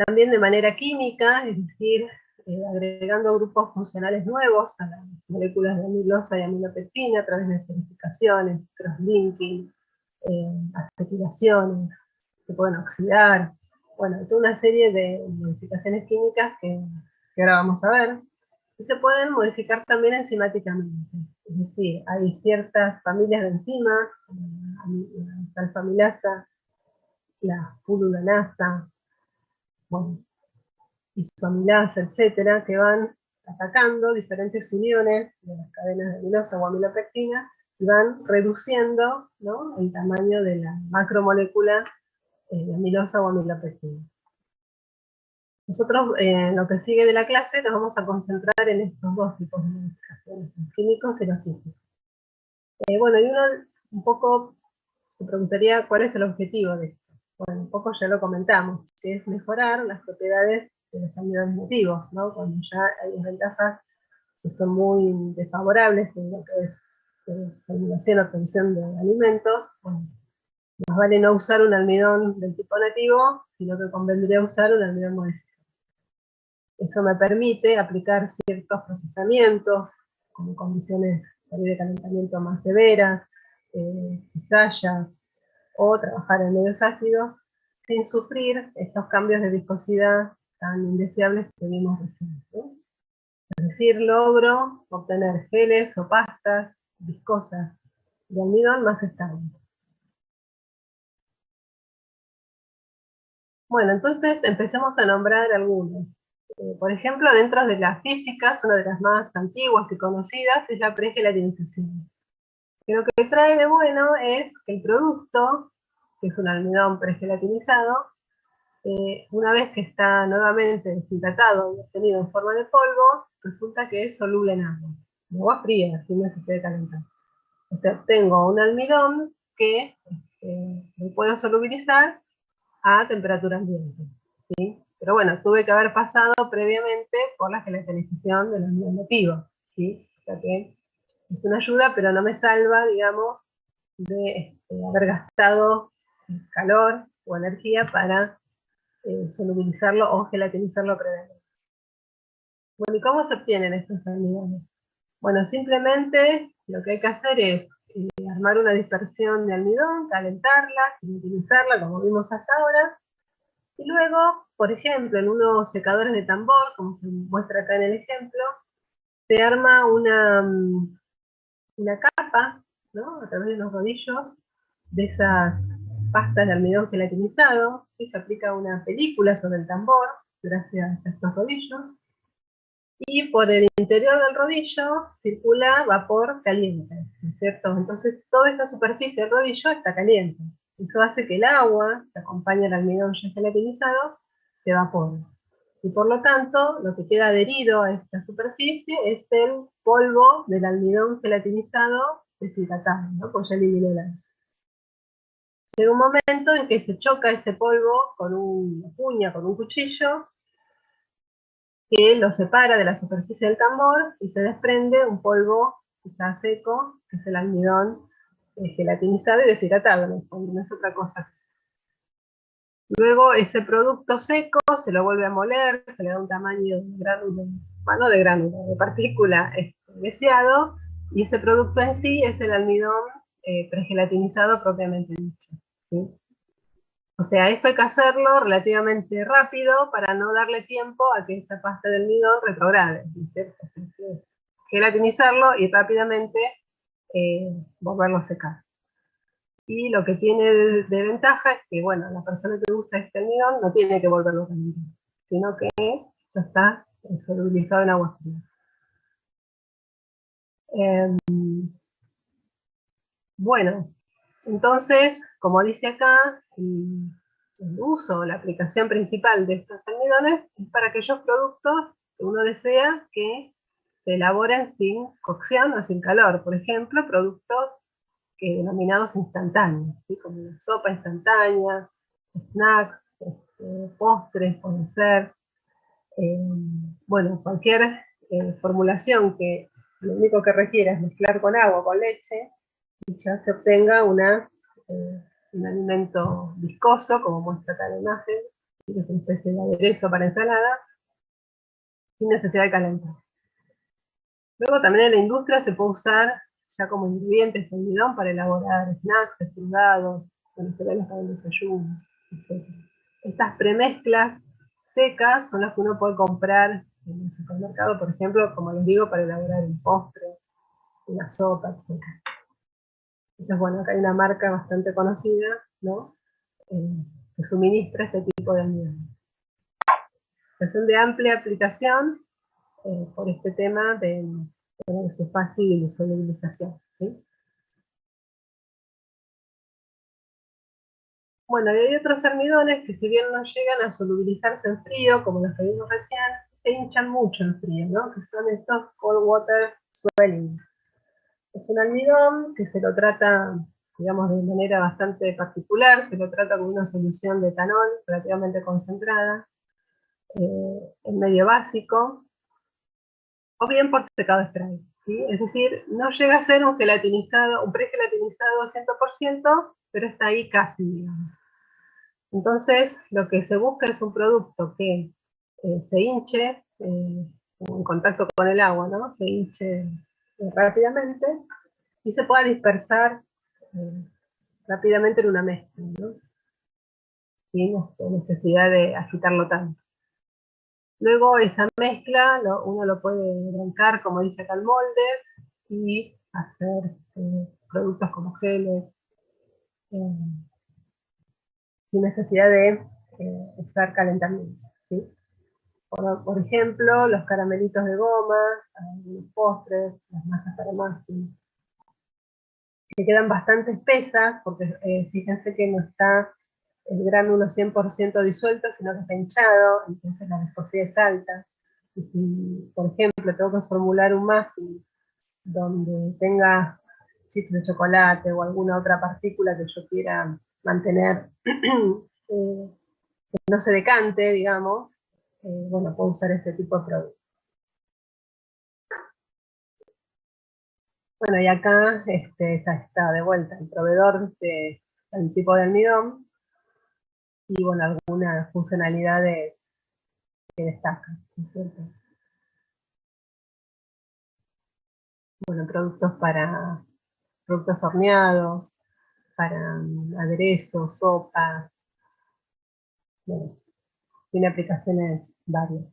También de manera química, es decir, agregando grupos funcionales nuevos a las moléculas de amilosa y aminopectina a través de esterificaciones, crosslinking, acetilaciones, se pueden oxidar, bueno, toda una serie de modificaciones químicas que ahora vamos a ver, y se pueden modificar también enzimáticamente, es decir, hay ciertas familias de enzimas, como la alfamilasa, la pululanasa, bueno, isoamilasa, etcétera, que van atacando diferentes uniones de las cadenas de amilosa o aminopectina y van reduciendo, ¿no? El tamaño de la macromolécula de amilosa o aminopectina. Nosotros, en lo que sigue de la clase, nos vamos a concentrar en estos dos tipos de modificaciones, los químicos y los físicos. Bueno, y uno un poco se preguntaría cuál es el objetivo de esto. Bueno, un poco ya lo comentamos, que es mejorar las propiedades de los almidones nativos, ¿no? Cuando ya hay desventajas que son muy desfavorables en lo que es eliminación o obtención de alimentos, bueno, más vale no usar un almidón del tipo nativo, sino que convendría usar un almidón modificado. Eso me permite aplicar ciertos procesamientos, como condiciones de calentamiento más severas, cizallas, o trabajar en medios ácidos, sin sufrir estos cambios de viscosidad tan indeseables que vimos recién, ¿sí? Es decir, logro obtener geles o pastas viscosas de almidón más estables. Bueno, entonces empecemos a nombrar algunos. Por ejemplo, dentro de las físicas, una de las más antiguas y conocidas es la pregelatinización. Que lo que trae de bueno es que el producto, que es un almidón pregelatinizado, una vez que está nuevamente deshidratado y obtenido en forma de polvo, resulta que es soluble en agua fría, sin necesidad de calentar. O sea, tengo un almidón que lo puedo solubilizar a temperatura ambiente, ¿sí? Pero bueno, tuve que haber pasado previamente por la gelatinización del almidón nativo, ¿sí? O sea que es una ayuda, pero no me salva, digamos, de haber gastado calor o energía para solubilizarlo o gelatinizarlo previamente. Bueno, ¿y cómo se obtienen estos almidones? Bueno, simplemente lo que hay que hacer es armar una dispersión de almidón, calentarla, utilizarla como vimos hasta ahora, y luego, por ejemplo, en unos secadores de tambor, como se muestra acá en el ejemplo, se arma una capa, ¿no? A través de los rodillos de esas pastas de almidón gelatinizado, y se aplica una película sobre el tambor, gracias a estos rodillos, y por el interior del rodillo circula vapor caliente, ¿no es cierto? Entonces toda esta superficie del rodillo está caliente. Eso hace que el agua que acompaña el almidón ya gelatinizado se evapore. Y por lo tanto, lo que queda adherido a esta superficie es el polvo del almidón gelatinizado deshidratado, ¿no? Pues ya eliminó el agua. Llega un momento en que se choca ese polvo con una cuña, con un cuchillo, que lo separa de la superficie del tambor y se desprende un polvo ya seco, que es el almidón gelatinizado y deshidratado, no es otra cosa. Luego ese producto seco se lo vuelve a moler, se le da un tamaño de gránulo, bueno, de gránulo, de partícula deseado, y ese producto en sí es el almidón pregelatinizado propiamente dicho, ¿sí? O sea, esto hay que hacerlo relativamente rápido para no darle tiempo a que esta pasta de almidón retrograde, ¿cierto? Gelatinizarlo y rápidamente volverlo a secar. Y lo que tiene de ventaja es que, bueno, la persona que usa este almidón no tiene que volverlo a calentar, sino que ya está solubilizado en agua fría. Bueno, entonces, como dice acá, el uso, la aplicación principal de estos almidones es para aquellos productos que uno desea que se elaboren sin cocción o sin calor. Por ejemplo, productos denominados instantáneos, ¿sí? Como la sopa instantánea, snacks, postres, pueden ser. Bueno, cualquier formulación que lo único que requiere es mezclar con agua, con leche, y ya se obtenga un alimento viscoso, como muestra acá la imagen, que es una especie de aderezo para ensalada, sin necesidad de calentar. Luego también en la industria se puede usar ya como ingrediente este almidón para elaborar snacks, estrugados, cuando se ven para el desayuno, etc. Estas premezclas secas son las que uno puede comprar en el supermercado, por ejemplo, como les digo, para elaborar un postre, una sopa, etc. Entonces, bueno, acá hay una marca bastante conocida, ¿no? Que suministra este tipo de almidón. Son de amplia aplicación por este tema de su fácil solubilización, ¿sí? Bueno, y hay otros almidones que si bien no llegan a solubilizarse en frío, como los que vimos recién, se hinchan mucho en frío, ¿no? Que son estos cold water swelling. Es un almidón que se lo trata, digamos, de manera bastante particular, se lo trata con una solución de etanol relativamente concentrada, en medio básico, o bien por secado spray, ¿sí? Es decir, no llega a ser un gelatinizado, un pregelatinizado al 100%, pero está ahí casi, digamos. Entonces, lo que se busca es un producto que se hinche en contacto con el agua, ¿no? Se hinche rápidamente y se pueda dispersar rápidamente en una mezcla, ¿no? Sin necesidad de agitarlo tanto. Luego esa mezcla uno lo puede blancar, como dice acá el molde, y hacer productos como geles, eh, sin necesidad de usar calentamiento, ¿sí? Por ejemplo, los caramelitos de goma, los postres, las masas para muffins, que quedan bastante espesas, porque fíjense que no está el gránulo 100% disuelto, sino que está hinchado, entonces la viscosidad es alta. Y si, por ejemplo, tengo que formular un muffin donde tenga chips de chocolate o alguna otra partícula que yo quiera mantener que no se decante, digamos, bueno, puedo usar este tipo de producto. Bueno, y acá ya está de vuelta el proveedor del tipo de almidón y bueno, algunas funcionalidades que destacan, ¿no es cierto? Bueno, productos horneados, para aderezos, sopas, bueno, tiene aplicaciones varias.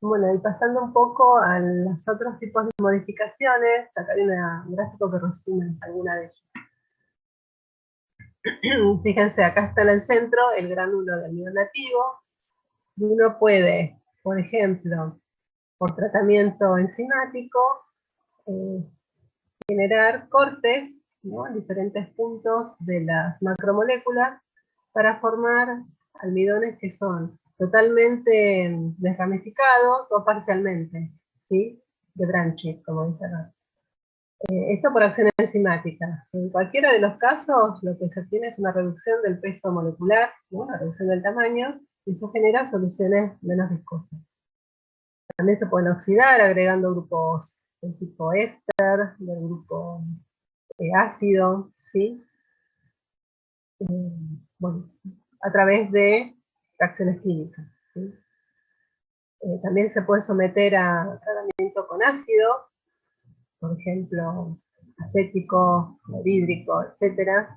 Bueno, y pasando un poco a los otros tipos de modificaciones, acá hay un gráfico que resume alguna de ellas. Fíjense, acá está en el centro el gránulo de almidón nativo, y uno puede, por ejemplo, por tratamiento enzimático, eh, generar cortes, ¿no?, en diferentes puntos de las macromoléculas para formar almidones que son totalmente desramificados o parcialmente, ¿sí?, de branches, como dice acá. Esto por acción enzimática. En cualquiera de los casos, lo que se obtiene es una reducción del peso molecular, ¿no?, una reducción del tamaño, y eso genera soluciones menos viscosas. También se pueden oxidar agregando grupos del tipo éster, del grupo ácido, ¿sí? Bueno, a través de reacciones químicas, ¿sí? También se puede someter a tratamiento con ácido, por ejemplo, acético, clorhídrico, etc.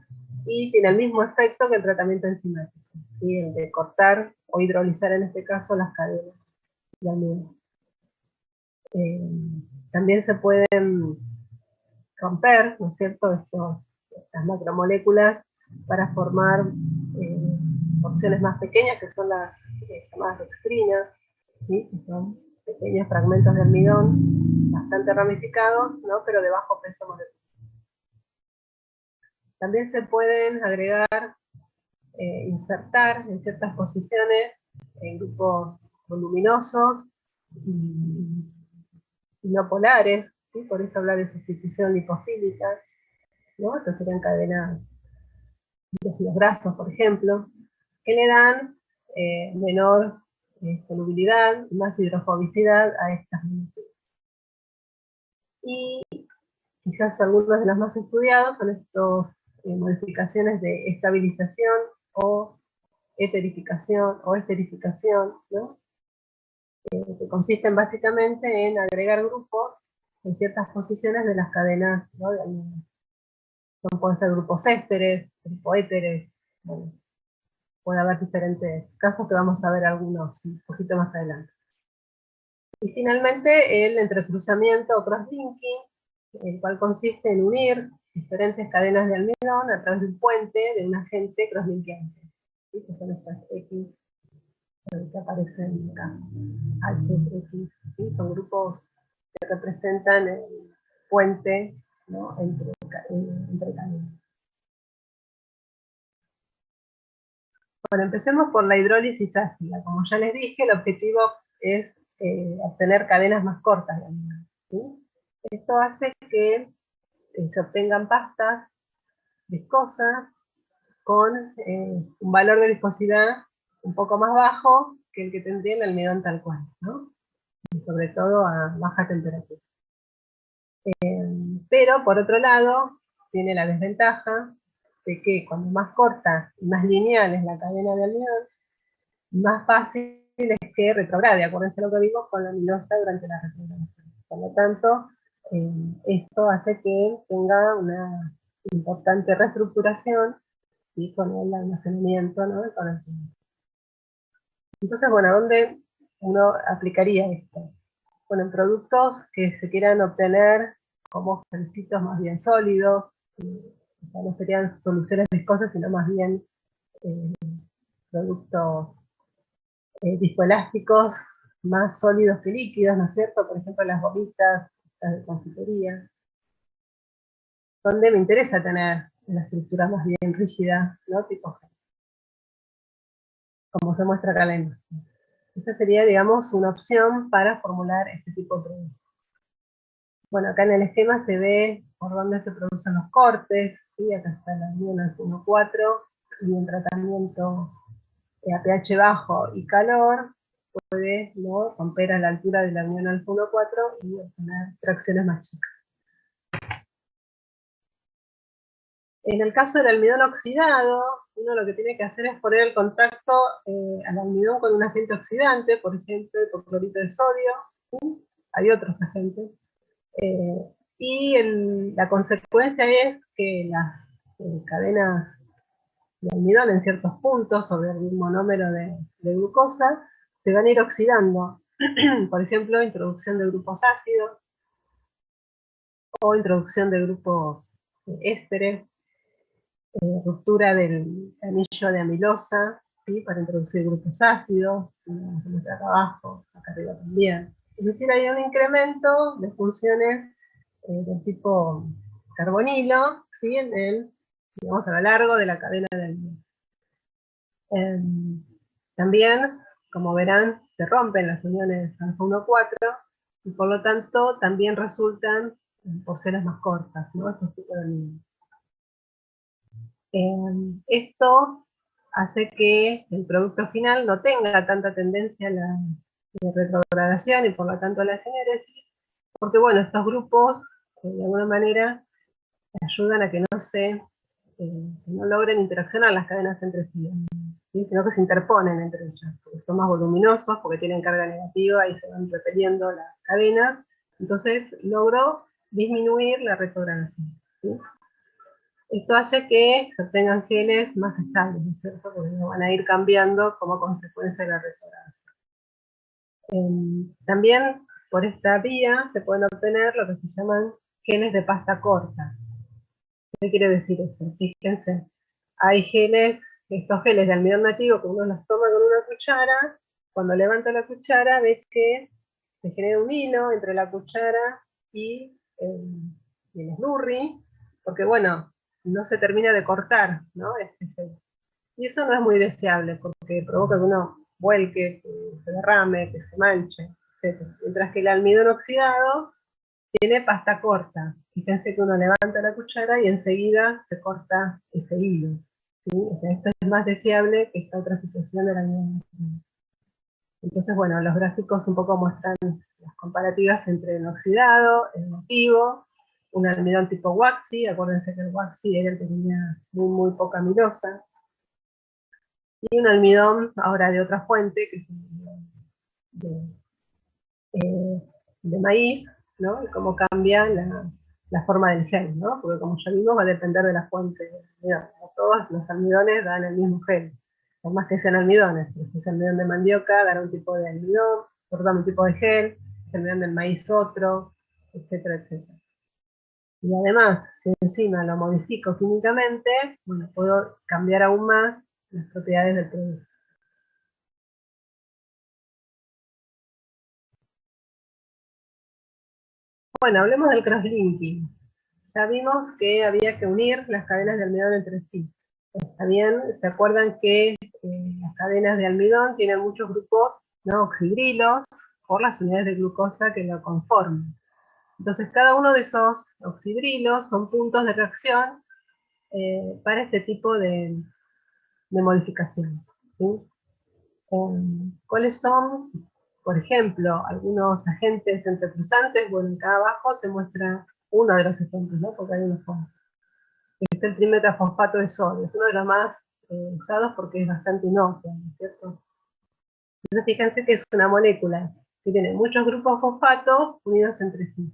Y tiene el mismo efecto que el tratamiento enzimático, ¿sí?, el de cortar o hidrolizar en este caso las cadenas de almidón. También se pueden romper, ¿no es cierto?, estas macromoléculas para formar porciones más pequeñas, que son las llamadas dextrinas, ¿sí?, que son pequeños fragmentos de almidón bastante ramificados, ¿no?, pero de bajo peso molecular. También se pueden agregar, insertar en ciertas posiciones en grupos voluminosos y no polares, ¿sí?, por eso hablar de sustitución lipofílica, ¿no? Estas serían cadenas de ácidos grasos, por ejemplo, que le dan menor solubilidad y más hidrofobicidad a estas moléculas. Y quizás algunos de los más estudiados son estas modificaciones de estabilización o esterificación, ¿no?, que consisten básicamente en agregar grupos en ciertas posiciones de las cadenas, ¿no?, de almidón. Pueden ser grupos ésteres, grupos éteres, bueno, puede haber diferentes casos que vamos a ver algunos un poquito más adelante. Y finalmente el entrecruzamiento o crosslinking, el cual consiste en unir diferentes cadenas de almidón a través de un puente de un agente crosslinkeante, ¿sí?, que son estas X que aparecen acá, H, X, ¿sí?, son grupos que representan el puente, ¿no?, entre cadenas. Bueno, empecemos por la hidrólisis ácida. Como ya les dije, el objetivo es obtener cadenas más cortas de almidón, ¿sí? Esto hace que se obtengan pastas viscosas con un valor de viscosidad un poco más bajo que el que tendría el almidón tal cual, ¿no? Y sobre todo a baja temperatura. Pero por otro lado, tiene la desventaja de que cuando más corta y más lineal es la cadena de almidón, más fácil es que retrograde, acuérdense lo que digo, con la amilosa durante la retrogradación. Por lo tanto, esto hace que tenga una importante reestructuración y con el almacenamiento, ¿no? Con el tiempo. Entonces, bueno, ¿dónde uno aplicaría esto? Bueno, en productos que se quieran obtener como gelcitos más bien sólidos, o sea, no serían soluciones viscosas, sino más bien productos viscoelásticos más sólidos que líquidos, ¿no es cierto? Por ejemplo, las gomitas, las de confitería, donde me interesa tener la estructura más bien rígida, ¿no? Tipo gel, como se muestra acá en la imagen. Esta sería, digamos, una opción para formular este tipo de productos. Bueno, acá en el esquema se ve por dónde se producen los cortes, ¿sí? Acá está el almidón al 1,4 y en tratamiento a pH bajo y calor puede, ¿no?, romper a la altura del almidón al 1,4 y obtener fracciones más chicas. En el caso del almidón oxidado, uno lo que tiene que hacer es poner el contacto al almidón con un agente oxidante, por ejemplo, el hipoclorito de sodio, ¿sí? Hay otros agentes. Y la consecuencia es que las cadenas de almidón en ciertos puntos sobre algún monómero de glucosa se van a ir oxidando. Por ejemplo, introducción de grupos ácidos o introducción de grupos ésteres, ruptura del anillo de amilosa, ¿sí?, para introducir grupos ácidos, acá abajo, acá arriba también. Es decir, hay un incremento de funciones del tipo carbonilo, ¿sí?, digamos, a lo largo de la cadena del almidón. También, como verán, se rompen las uniones alfa 1,4 y por lo tanto también resultan porciones más cortas, ¿no? Estos tipos de almidón. Esto hace que el producto final no tenga tanta tendencia a la retrogradación y por lo tanto a la sinéresis, porque bueno, estos grupos de alguna manera ayudan a que no logren interaccionar las cadenas entre sí, ¿sí?, sino que se interponen entre ellas, porque son más voluminosos, porque tienen carga negativa y se van repeliendo las cadenas, entonces logro disminuir la retrogradación, ¿sí? Esto hace que se obtengan geles más estables, ¿no es cierto?, porque no van a ir cambiando como consecuencia de la retrogradación. También por esta vía se pueden obtener lo que se llaman geles de pasta corta. ¿Qué quiere decir eso? Fíjense, hay estos geles de almidón nativo que uno los toma con una cuchara, cuando levanta la cuchara ves que se genera un hilo entre la cuchara y el slurry, porque bueno, no se termina de cortar, ¿no? Y eso no es muy deseable, porque provoca que uno vuelque, que se derrame, que se manche, etc. Mientras que el almidón oxidado tiene pasta corta. Fíjense que uno levanta la cuchara y enseguida se corta ese hilo, ¿sí? O sea, esto es más deseable que esta otra situación del almidón. Entonces, bueno, los gráficos un poco muestran las comparativas entre el oxidado, el nativo, un almidón tipo waxy. Acuérdense que el waxy era el que tenía muy poca amilosa, y un almidón ahora de otra fuente, que es de maíz, ¿no? Y cómo cambia la forma del gel, ¿no? Porque como ya vimos, va a depender de la fuente del almidón. No todos los almidones dan el mismo gel, por más que sean almidones. Si es almidón de mandioca, dará un tipo de almidón, perdón, un tipo de gel, si es almidón del maíz otro, etcétera, etcétera. Y además, si encima lo modifico químicamente, bueno, puedo cambiar aún más las propiedades del producto. Bueno, hablemos del crosslinking. Ya vimos que había que unir las cadenas de almidón entre sí. ¿Está bien? ¿Se acuerdan que las cadenas de almidón tienen muchos grupos, ¿no?, oxidrilos por las unidades de glucosa que lo conforman? Entonces cada uno de esos oxidrilos son puntos de reacción para este tipo de modificación, ¿sí? ¿Cuáles son, por ejemplo, algunos agentes entrecruzantes? Bueno, acá abajo se muestra uno de los ejemplos, ¿no? Porque hay unos cuantos. Es el trimetrafosfato de sodio, es uno de los más usados porque es bastante inocuo, ¿no es cierto? Entonces fíjense que es una molécula que tiene muchos grupos fosfatos unidos entre sí.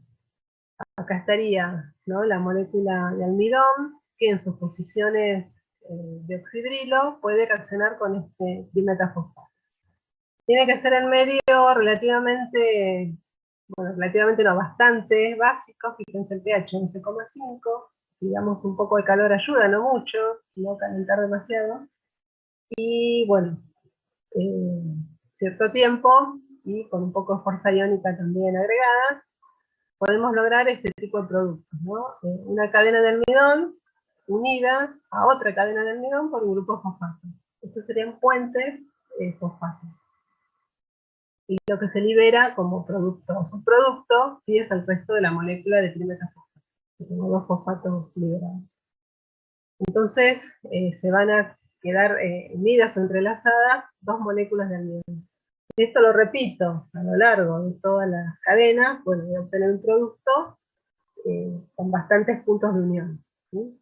Acá estaría, ¿no?, la molécula de almidón, que en sus posiciones de oxidrilo puede reaccionar con este dimetrafosfato. Tiene que ser en medio relativamente, bueno, relativamente no, bastante básico. Fíjense el pH 11,5, digamos un poco de calor ayuda, no mucho, no calentar demasiado. Y bueno, cierto tiempo, y con un poco de fuerza iónica también agregada, podemos lograr este tipo de productos, ¿no? Una cadena de almidón unida a otra cadena de almidón por un grupo fosfato. Estos serían puentes fosfatos. Y lo que se libera como producto o subproducto, sí, es el resto de la molécula de trimetrafosfato. Tengo dos fosfatos liberados. Entonces, se van a quedar unidas o entrelazadas dos moléculas de almidón. Esto lo repito a lo largo de todas las cadenas, bueno, voy a obtener un producto con bastantes puntos de unión, ¿sí?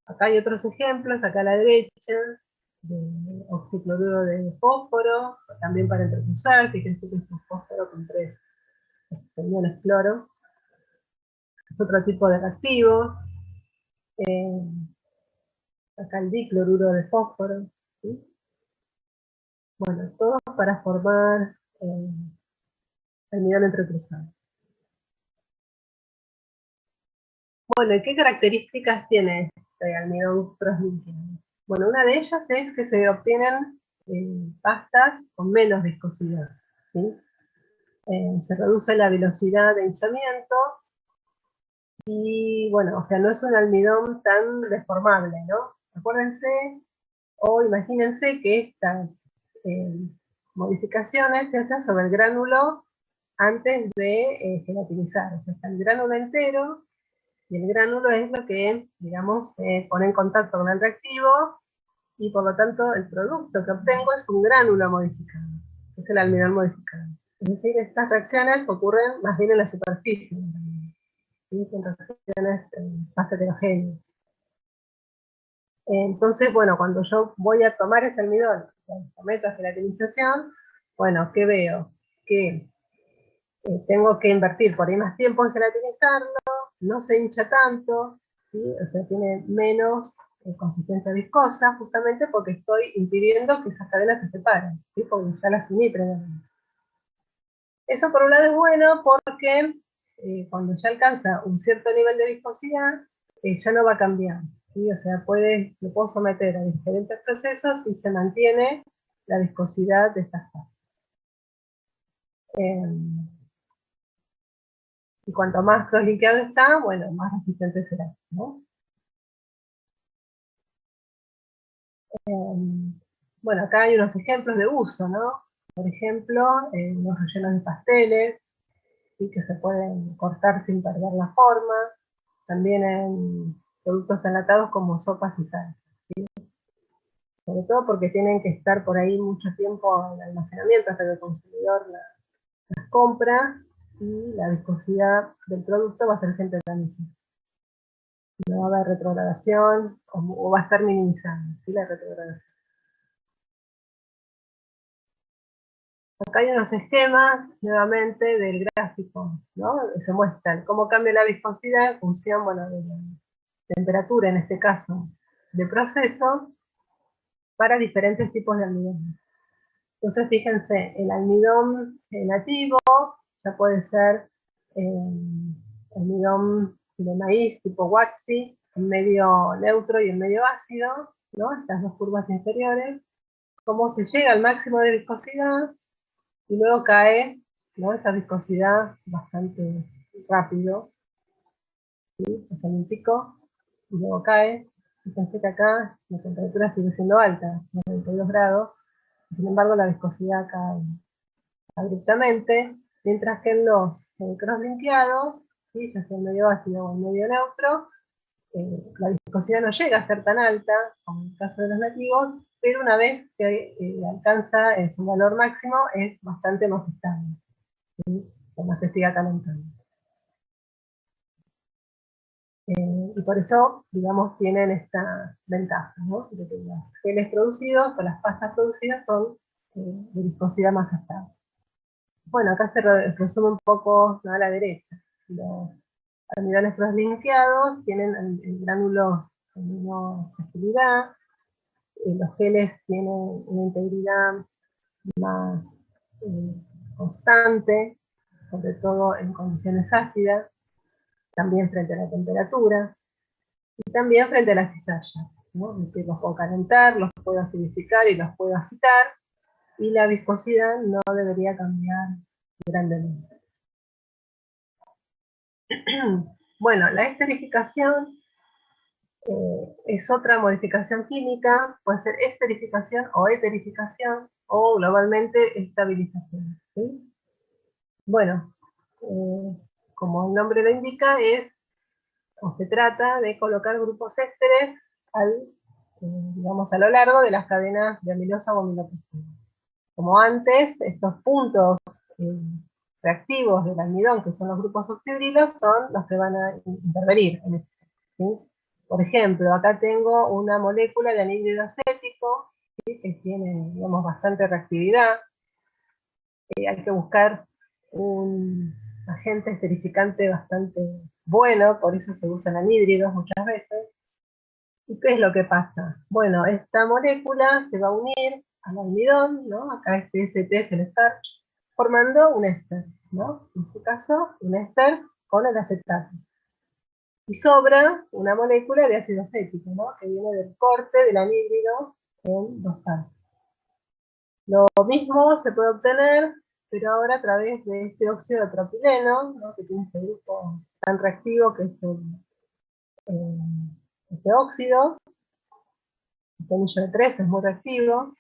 Acá hay otros ejemplos, acá a la derecha, de oxicloruro de fósforo, también para entrecruzar, fíjense que es un fósforo con tres iones cloro. Es otro tipo de reactivos. Acá el dicloruro de fósforo, ¿sí? Bueno, todos para formar almidón entrecruzado. Bueno, ¿y qué características tiene este almidón cross-linkeado? Bueno, una de ellas es que se obtienen pastas con menos viscosidad, ¿sí? Se reduce la velocidad de hinchamiento y, bueno, o sea, no es un almidón tan deformable, ¿no? Acuérdense o imagínense que estas modificaciones se hacen sobre el gránulo antes de gelatinizar. O sea, está el gránulo entero, y el gránulo es lo que, digamos, se pone en contacto con el reactivo, y por lo tanto el producto que obtengo es un gránulo modificado, es el almidón modificado. Es decir, estas reacciones ocurren más bien en la superficie, ¿sí? Son reacciones más heterogéneas. Entonces, bueno, cuando yo voy a tomar ese almidón, someto a gelatinización, bueno, ¿qué veo? Que tengo que invertir por ahí más tiempo en gelatinizarlo, no se hincha tanto, ¿sí? O sea, tiene menos consistencia viscosa, justamente porque estoy impidiendo que esas cadenas se separen, ¿sí? Porque ya las uní previamente. Eso por un lado es bueno porque cuando ya alcanza un cierto nivel de viscosidad, ya no va a cambiar, ¿sí? O sea, lo puedo someter a diferentes procesos y se mantiene la viscosidad de estas partes. Y cuanto más cross-linkeado está, bueno, más resistente será, ¿no? Bueno, acá hay unos ejemplos de uso, ¿no? Por ejemplo, los rellenos de pasteles, ¿sí?, que se pueden cortar sin perder la forma. También en productos enlatados como sopas y salsas, ¿sí? Sobre todo porque tienen que estar por ahí mucho tiempo en almacenamiento hasta que el consumidor las compra, y la viscosidad del producto va a ser siempre la misma. No va a haber retrogradación, o va a estar minimizada, ¿sí?, la retrogradación. Acá hay unos esquemas, nuevamente, del gráfico, ¿no? Se muestran cómo cambia la viscosidad en función, bueno, de la temperatura, en este caso, de proceso, para diferentes tipos de almidón. Entonces, fíjense, el almidón nativo ya puede ser almidón de maíz tipo waxy, en medio neutro y en medio ácido, ¿no? Estas dos curvas inferiores. Cómo se llega al máximo de viscosidad y luego cae, ¿no?, esa viscosidad bastante rápido, ¿sí? O sea, un pico y luego cae. Fíjense que acá la temperatura sigue siendo alta, 92 grados, sin embargo la viscosidad cae abruptamente, mientras que en los cross-linkeados, ¿sí?, ya sea en medio ácido o en medio neutro, La viscosidad no llega a ser tan alta, como en el caso de los nativos, pero una vez que alcanza su valor máximo es bastante más estable, ¿sí? Por más que siga calentando. Y por eso, digamos, tienen esta ventaja, ¿no? De que los geles producidos o las pastas producidas son de viscosidad más estable. Bueno, acá se resume un poco, ¿no?, a la derecha. Los almidones proslinqueados tienen gránulos de menor fragilidad, los geles tienen una integridad más constante, sobre todo en condiciones ácidas, también frente a la temperatura, y también frente a la cizalla, ¿no? Es decir, los puedo calentar, los puedo acidificar y los puedo agitar, y la viscosidad no debería cambiar grandemente. Bueno, la esterificación es otra modificación química, puede ser esterificación o eterificación, o globalmente estabilización, ¿sí? Bueno, como el nombre lo indica, o se trata de colocar grupos ésteres digamos, a lo largo de las cadenas de amilosa o amilopectina. Como antes, estos puntos reactivos del almidón, que son los grupos oxidrilos, son los que van a intervenir en esto, ¿sí? Por ejemplo, acá tengo una molécula de anhídrido acético, ¿sí?, que tiene, digamos, bastante reactividad. Hay que buscar un agente esterificante bastante bueno, por eso se usan anhídridos muchas veces. ¿Y qué es lo que pasa? Bueno, esta molécula se va a unir al almidón, ¿no? Acá este ST es el starch, formando un éster, ¿no? En este caso, un éster con el acetato. Y sobra una molécula de ácido acético, ¿no?, que viene del corte del anhídrido en dos partes. Lo mismo se puede obtener, pero ahora a través de este óxido de propileno, ¿no?, que tiene este grupo tan reactivo que es este óxido. El anillo de 3 es muy reactivo,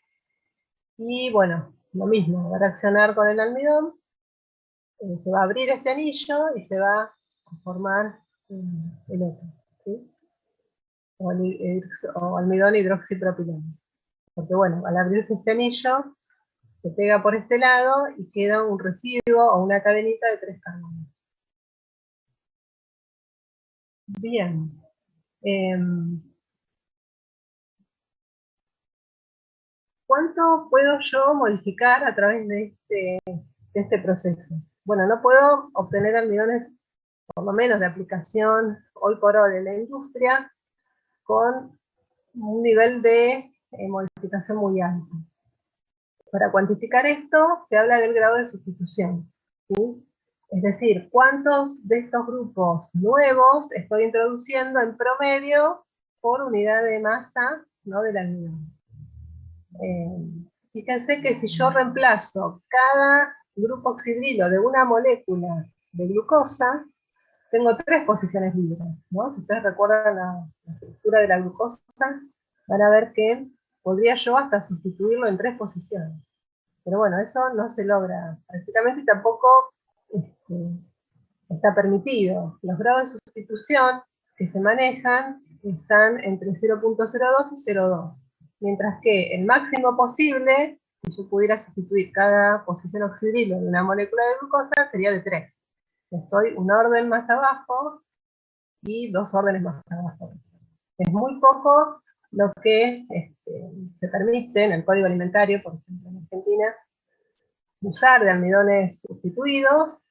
y bueno, lo mismo, va a reaccionar con el almidón, se va a abrir este anillo y se va a formar el otro, ¿sí? O almidón hidroxipropileno. Porque bueno, al abrirse este anillo, se pega por este lado y queda un residuo o una cadenita de 3 carbonos. Bien. ¿Cuánto puedo yo modificar a través de este proceso? Bueno, no puedo obtener almidones, por lo menos de aplicación hoy por hoy en la industria, con un nivel de modificación muy alto. Para cuantificar esto, se habla del grado de sustitución, ¿sí? Es decir, cuántos de estos grupos nuevos estoy introduciendo en promedio por unidad de masa, ¿no?, del almidón. Fíjense que si yo reemplazo cada grupo oxidrilo de una molécula de glucosa, tengo 3 posiciones libres, ¿no? Si ustedes recuerdan la estructura de la glucosa, van a ver que podría yo hasta sustituirlo en 3 posiciones. Pero bueno, eso no se logra prácticamente, y tampoco está permitido. Los grados de sustitución que se manejan están entre 0.02 y 0.2. Mientras que el máximo posible, si yo pudiera sustituir cada posición oxidrilo de una molécula de glucosa, sería de 3. Estoy un orden más abajo y 2 órdenes más abajo. Es muy poco lo que se permite en el Código Alimentario, por ejemplo en Argentina, usar de almidones sustituidos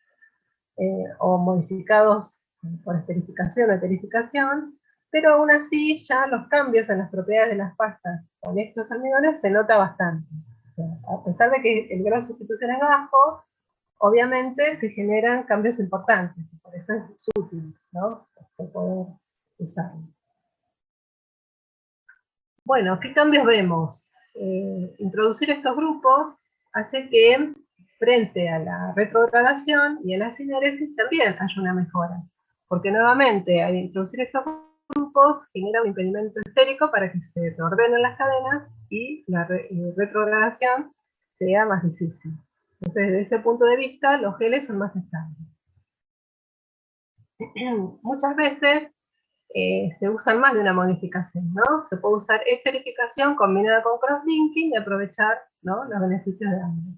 o modificados por esterificación o eterificación, pero aún así ya los cambios en las propiedades de las pastas con estos almidones se nota bastante. O sea, a pesar de que el grado de sustitución es bajo, obviamente se generan cambios importantes, y por eso es útil, ¿no?, poder usarlo. Bueno, ¿qué cambios vemos? Introducir estos grupos hace que frente a la retrogradación y a la sineresis también haya una mejora, porque nuevamente al introducir estos grupos genera un impedimento estérico para que se ordenen las cadenas y la retrogradación sea más difícil. Entonces, desde ese punto de vista, los geles son más estables. Muchas veces se usan más de una modificación, ¿no? Se puede usar esterificación combinada con crosslinking y aprovechar, ¿no?, los beneficios de ambos.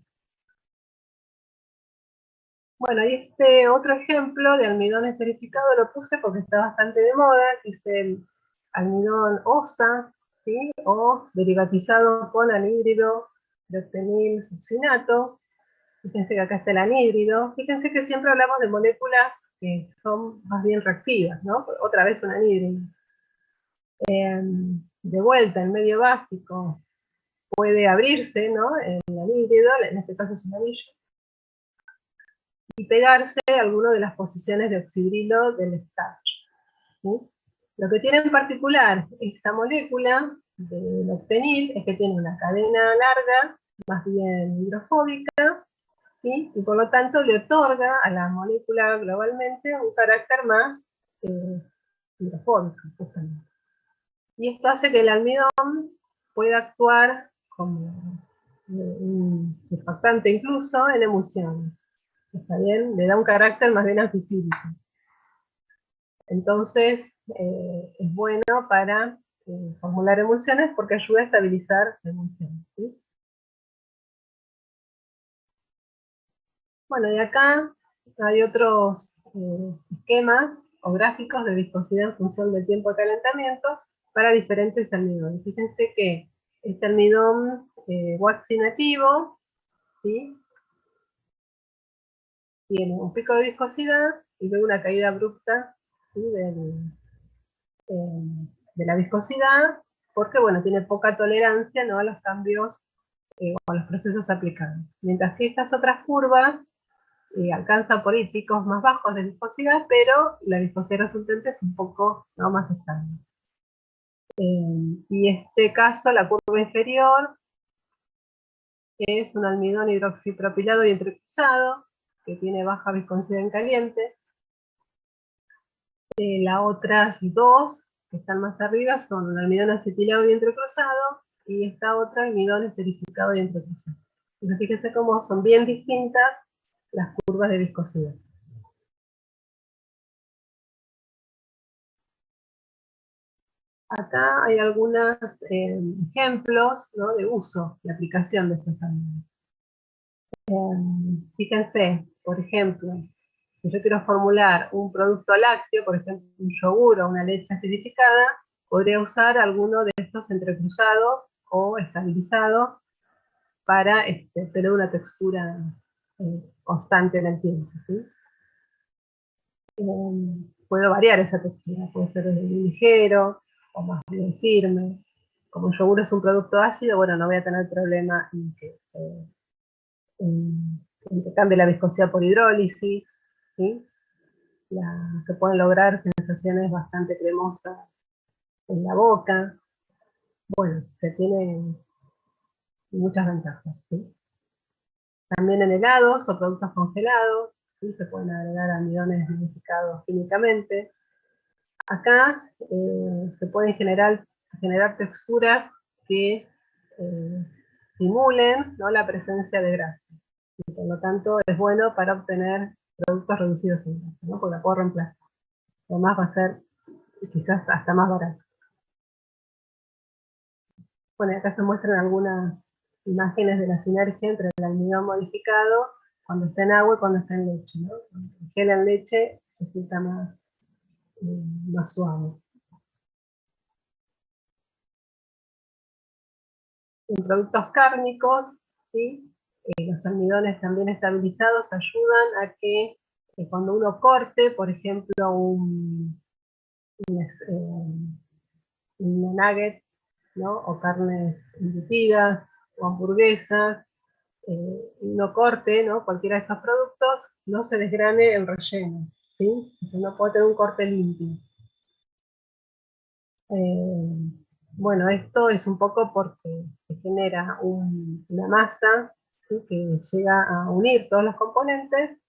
Bueno, y este otro ejemplo de almidón esterificado lo puse porque está bastante de moda, que es el almidón OSA, ¿sí?, o derivatizado con anhídrido de octenil succinato. Fíjense que acá está el anhídrido. Fíjense que siempre hablamos de moléculas que son más bien reactivas, ¿no? Otra vez un anhídrido. De vuelta, el medio básico puede abrirse, ¿no?, el anhídrido, en este caso es un anillo, y pegarse a alguna de las posiciones de oxidrilo del starch, ¿sí? Lo que tiene en particular esta molécula del octenil es que tiene una cadena larga, más bien hidrofóbica, ¿sí?, y por lo tanto le otorga a la molécula globalmente un carácter más hidrofóbico, justamente. Y esto hace que el almidón pueda actuar como un surfactante incluso en emulsiones. ¿Está bien? Le da un carácter más bien antifílico. Entonces, es bueno para formular emulsiones porque ayuda a estabilizar la emulsión, ¿sí? Bueno, y acá hay otros esquemas o gráficos de viscosidad en función del tiempo de calentamiento para diferentes almidones. Fíjense que este almidón waxy nativo, ¿sí?, tiene un pico de viscosidad y luego una caída abrupta, ¿sí?, de la viscosidad, porque bueno, tiene poca tolerancia, ¿no?, a los cambios o a los procesos aplicados. Mientras que estas otras curvas alcanzan por ahí picos más bajos de viscosidad, pero la viscosidad resultante es un poco, ¿no?, más estable. Y en este caso, la curva inferior es un almidón hidroxipropilado y entrecruzado, que tiene baja viscosidad en caliente. Las otras dos que están más arriba son un almidón acetilado y entrecruzado, y esta otra almidón esterificado y entrecruzado. Entonces fíjense cómo son bien distintas las curvas de viscosidad. Acá hay algunos ejemplos, ¿no?, de uso, de aplicación de estos almidones. Fíjense, por ejemplo, si yo quiero formular un producto lácteo, por ejemplo un yogur o una leche acidificada, podría usar alguno de estos entrecruzados o estabilizados para tener una textura constante en el tiempo, ¿sí? Puedo variar esa textura, puede ser desde muy ligero o más bien firme. Como el yogur es un producto ácido, bueno, no voy a tener problema en que cambie la viscosidad por hidrólisis, ¿sí? Se pueden lograr sensaciones bastante cremosas en la boca. Bueno, se tienen muchas ventajas, ¿sí? También en helados o productos congelados, ¿sí?, se pueden agregar almidones modificados químicamente. Acá se pueden generar texturas que simulen, ¿no?, la presencia de grasa. Y por lo tanto es bueno para obtener productos reducidos en grasa, ¿no?, porque la puedo reemplazar. Además va a ser quizás hasta más barato. Bueno, acá se muestran algunas imágenes de la sinergia entre el almidón modificado cuando está en agua y cuando está en leche, ¿no? Cuando el gel en leche resulta más suave. En productos cárnicos, ¿sí?, los almidones también estabilizados ayudan a que cuando uno corte, por ejemplo, un nugget, ¿no?, o carnes embutidas, o hamburguesas, uno corte, ¿no?, cualquiera de estos productos, no se desgrane el relleno, ¿sí? Entonces no puede tener un corte limpio. Bueno, esto es un poco porque se genera una masa, ¿sí?, que llega a unir todos los componentes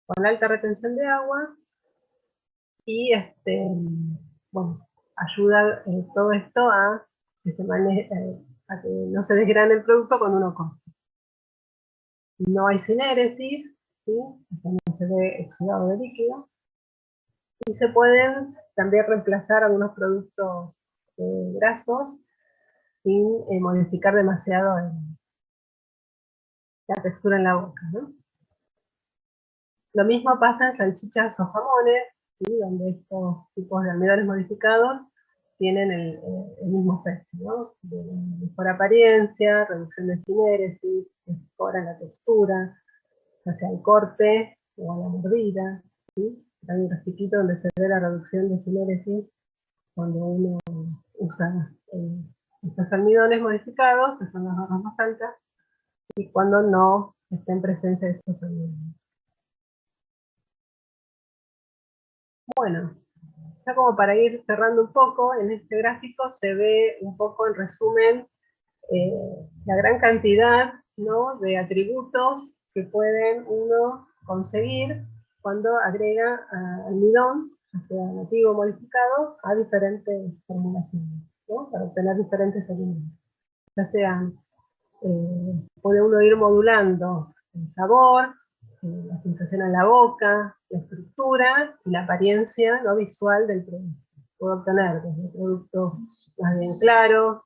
con alta retención de agua y bueno, ayuda todo esto a que a que no se desgrane el producto cuando uno corta. No hay cinéresis, ¿sí?, o sea, no se ve exudado de líquido, y se pueden también reemplazar algunos productos grasos sin modificar demasiado la textura en la boca, ¿no? Lo mismo pasa en salchichas o jamones, ¿sí? Donde estos tipos de almidones modificados tienen el mismo efecto, ¿no? De mejor apariencia, reducción de sinéresis, mejora la textura, ya sea el corte o a la mordida, ¿sí? Hay un grafiquito donde se ve la reducción de sinéresis cuando uno usa estos almidones modificados, que son las barras más altas, y cuando no está en presencia de estos almidones. Bueno, ya como para ir cerrando un poco, en este gráfico se ve un poco en resumen la gran cantidad, ¿no?, de atributos que pueden uno conseguir cuando agrega almidón, ya sea nativo o modificado, a diferentes formulaciones, ¿no?, para obtener diferentes alimentos. Ya sean, puede uno ir modulando el sabor, la sensación en la boca, la estructura y la apariencia no visual del producto. Puedo obtener desde productos más bien claros,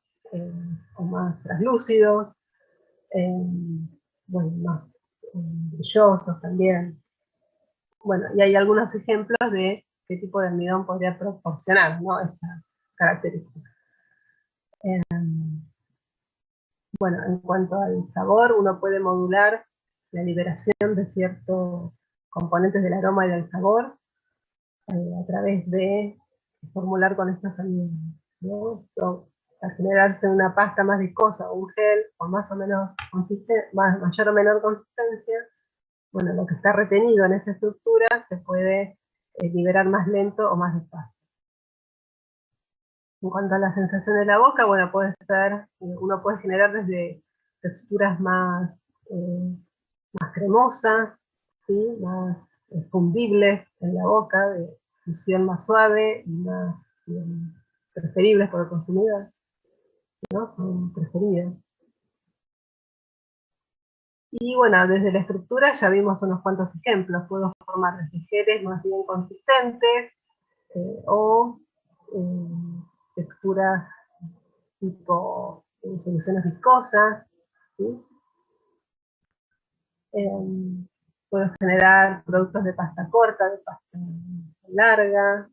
o más translúcidos, bueno, más brillosos también. Bueno, y hay algunos ejemplos de qué tipo de almidón podría proporcionar, ¿no?, esa característica. Bueno, en cuanto al sabor, uno puede modular la liberación de ciertos componentes del aroma y del sabor a través de formular con estos almidones, ¿no? Al generarse una pasta más viscosa o un gel con más o menos mayor o menor consistencia, bueno, lo que está retenido en esa estructura se puede liberar más lento o más despacio. En cuanto a la sensación de la boca, bueno, puede ser, uno puede generar desde texturas más cremosas, ¿sí?, más fundibles en la boca, de fusión más suave y más preferibles por el consumidor, ¿no?, son preferidas. Y bueno, desde la estructura ya vimos unos cuantos ejemplos. Puedo formar desde geles más bien consistentes o texturas tipo soluciones viscosas, ¿sí? Puedo generar productos de pasta corta, de pasta larga,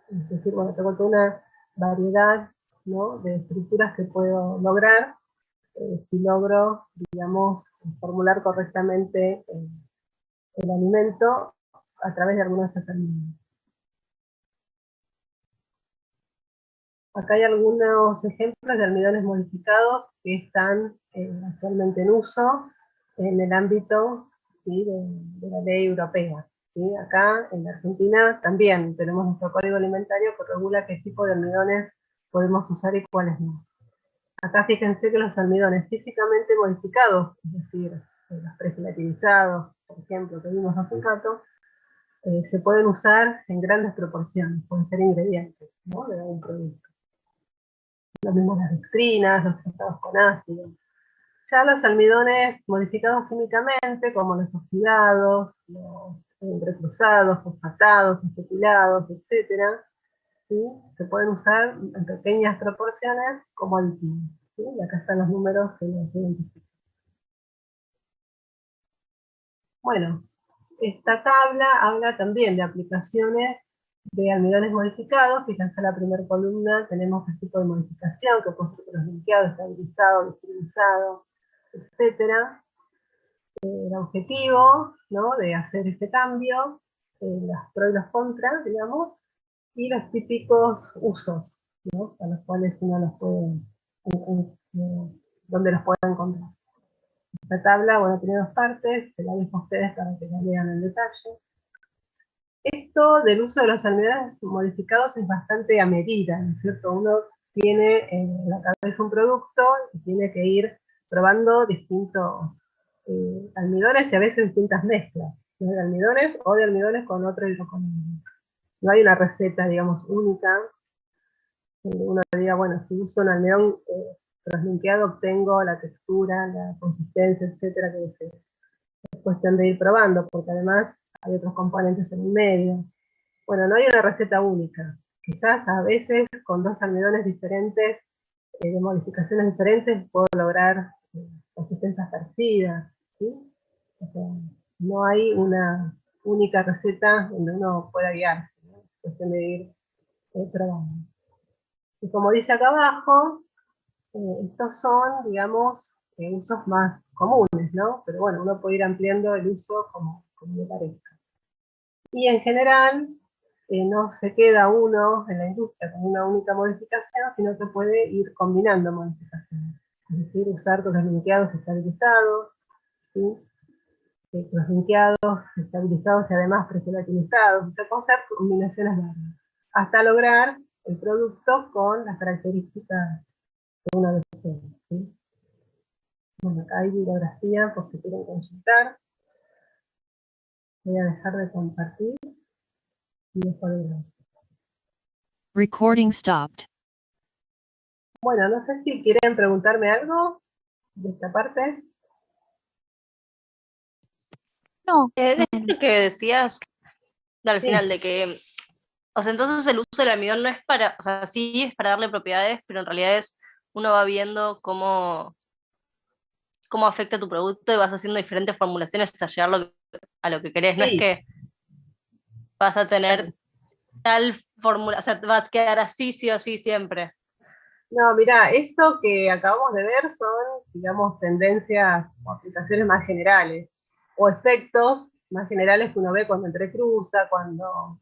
es decir, bueno, tengo toda una variedad, ¿no?, de estructuras que puedo lograr si logro, digamos, formular correctamente el alimento a través de algunos de estos alimentos. Acá hay algunos ejemplos de almidones modificados que están actualmente en uso en el ámbito, ¿sí?, de la ley europea, ¿sí? Acá en la Argentina también tenemos nuestro código alimentario que regula qué tipo de almidones podemos usar y cuáles no. Acá fíjense que los almidones físicamente modificados, es decir, los pregelatinizados, por ejemplo, que vimos hace un rato, se pueden usar en grandes proporciones, pueden ser ingredientes, ¿no?, de algún producto. Lo mismo las dextrinas, los tratados con ácido. Ya los almidones modificados químicamente, como los oxidados, los entrecruzados, fosfatados, acetilados, etc., ¿sí?, se pueden usar en pequeñas proporciones como aditivos, ¿sí? Y acá están los números que los identifican. Bueno, esta tabla habla también de aplicaciones de almidones modificados. Fíjense en la primera columna tenemos este tipo de modificación que puede ser crosslinkeado, estabilizado, distribuizado, etc. El objetivo, ¿no?, de hacer este cambio, las pros y los contras, digamos, y los típicos usos, ¿no?, a los cuales uno los puede, donde los puede encontrar. Esta tabla, bueno, tiene dos partes, se la dejo a ustedes para que la lean en detalle. Esto del uso de los almidones modificados es bastante a medida, ¿no es cierto? Uno tiene en la cabeza un producto y tiene que ir probando distintos almidones y a veces distintas mezclas, ¿no?, de almidones o de almidones con otro hidrocarburo. No hay una receta, digamos, única, donde uno diga, bueno, si uso un almidón translinkeado obtengo la textura, la consistencia, etcétera, que deseo. Es cuestión de ir probando, porque además hay otros componentes en el medio. Bueno, no hay una receta única, quizás a veces con 2 almidones diferentes, de modificaciones diferentes, puedo lograr consistencias parecidas, ¿sí? O sea, no hay una única receta donde uno pueda guiarse, ¿no? Es cuestión de ir probando. Y como dice acá abajo, estos son, digamos, usos más comunes, ¿no? Pero bueno, uno puede ir ampliando el uso como le parezca. Y en general, no se queda uno en la industria con una única modificación, sino que puede ir combinando modificaciones. Es decir, usar los linkeados estabilizados, ¿sí? Los linkeados estabilizados y además pregelatinizados, o sea, puedo hacer combinaciones largas, hasta lograr el producto con las características que uno desea, ¿sí? Bueno, acá hay bibliografía por si quieren consultar. Voy a dejar de compartir y dejo de ver. Recording stopped. Bueno, no sé si quieren preguntarme algo de esta parte. No, esto que decías al Sí. final de que, o sea, entonces el uso del almidón no es para, o sea, sí es para darle propiedades, pero en realidad es, uno va viendo cómo afecta tu producto y vas haciendo diferentes formulaciones hasta llegar a lo que querés. No es Sí, que vas a tener tal fórmula, o sea, va a quedar así sí o sí siempre. no, mira, esto que acabamos de ver son, digamos, tendencias o aplicaciones más generales, o efectos más generales que uno ve cuando entrecruza, cuando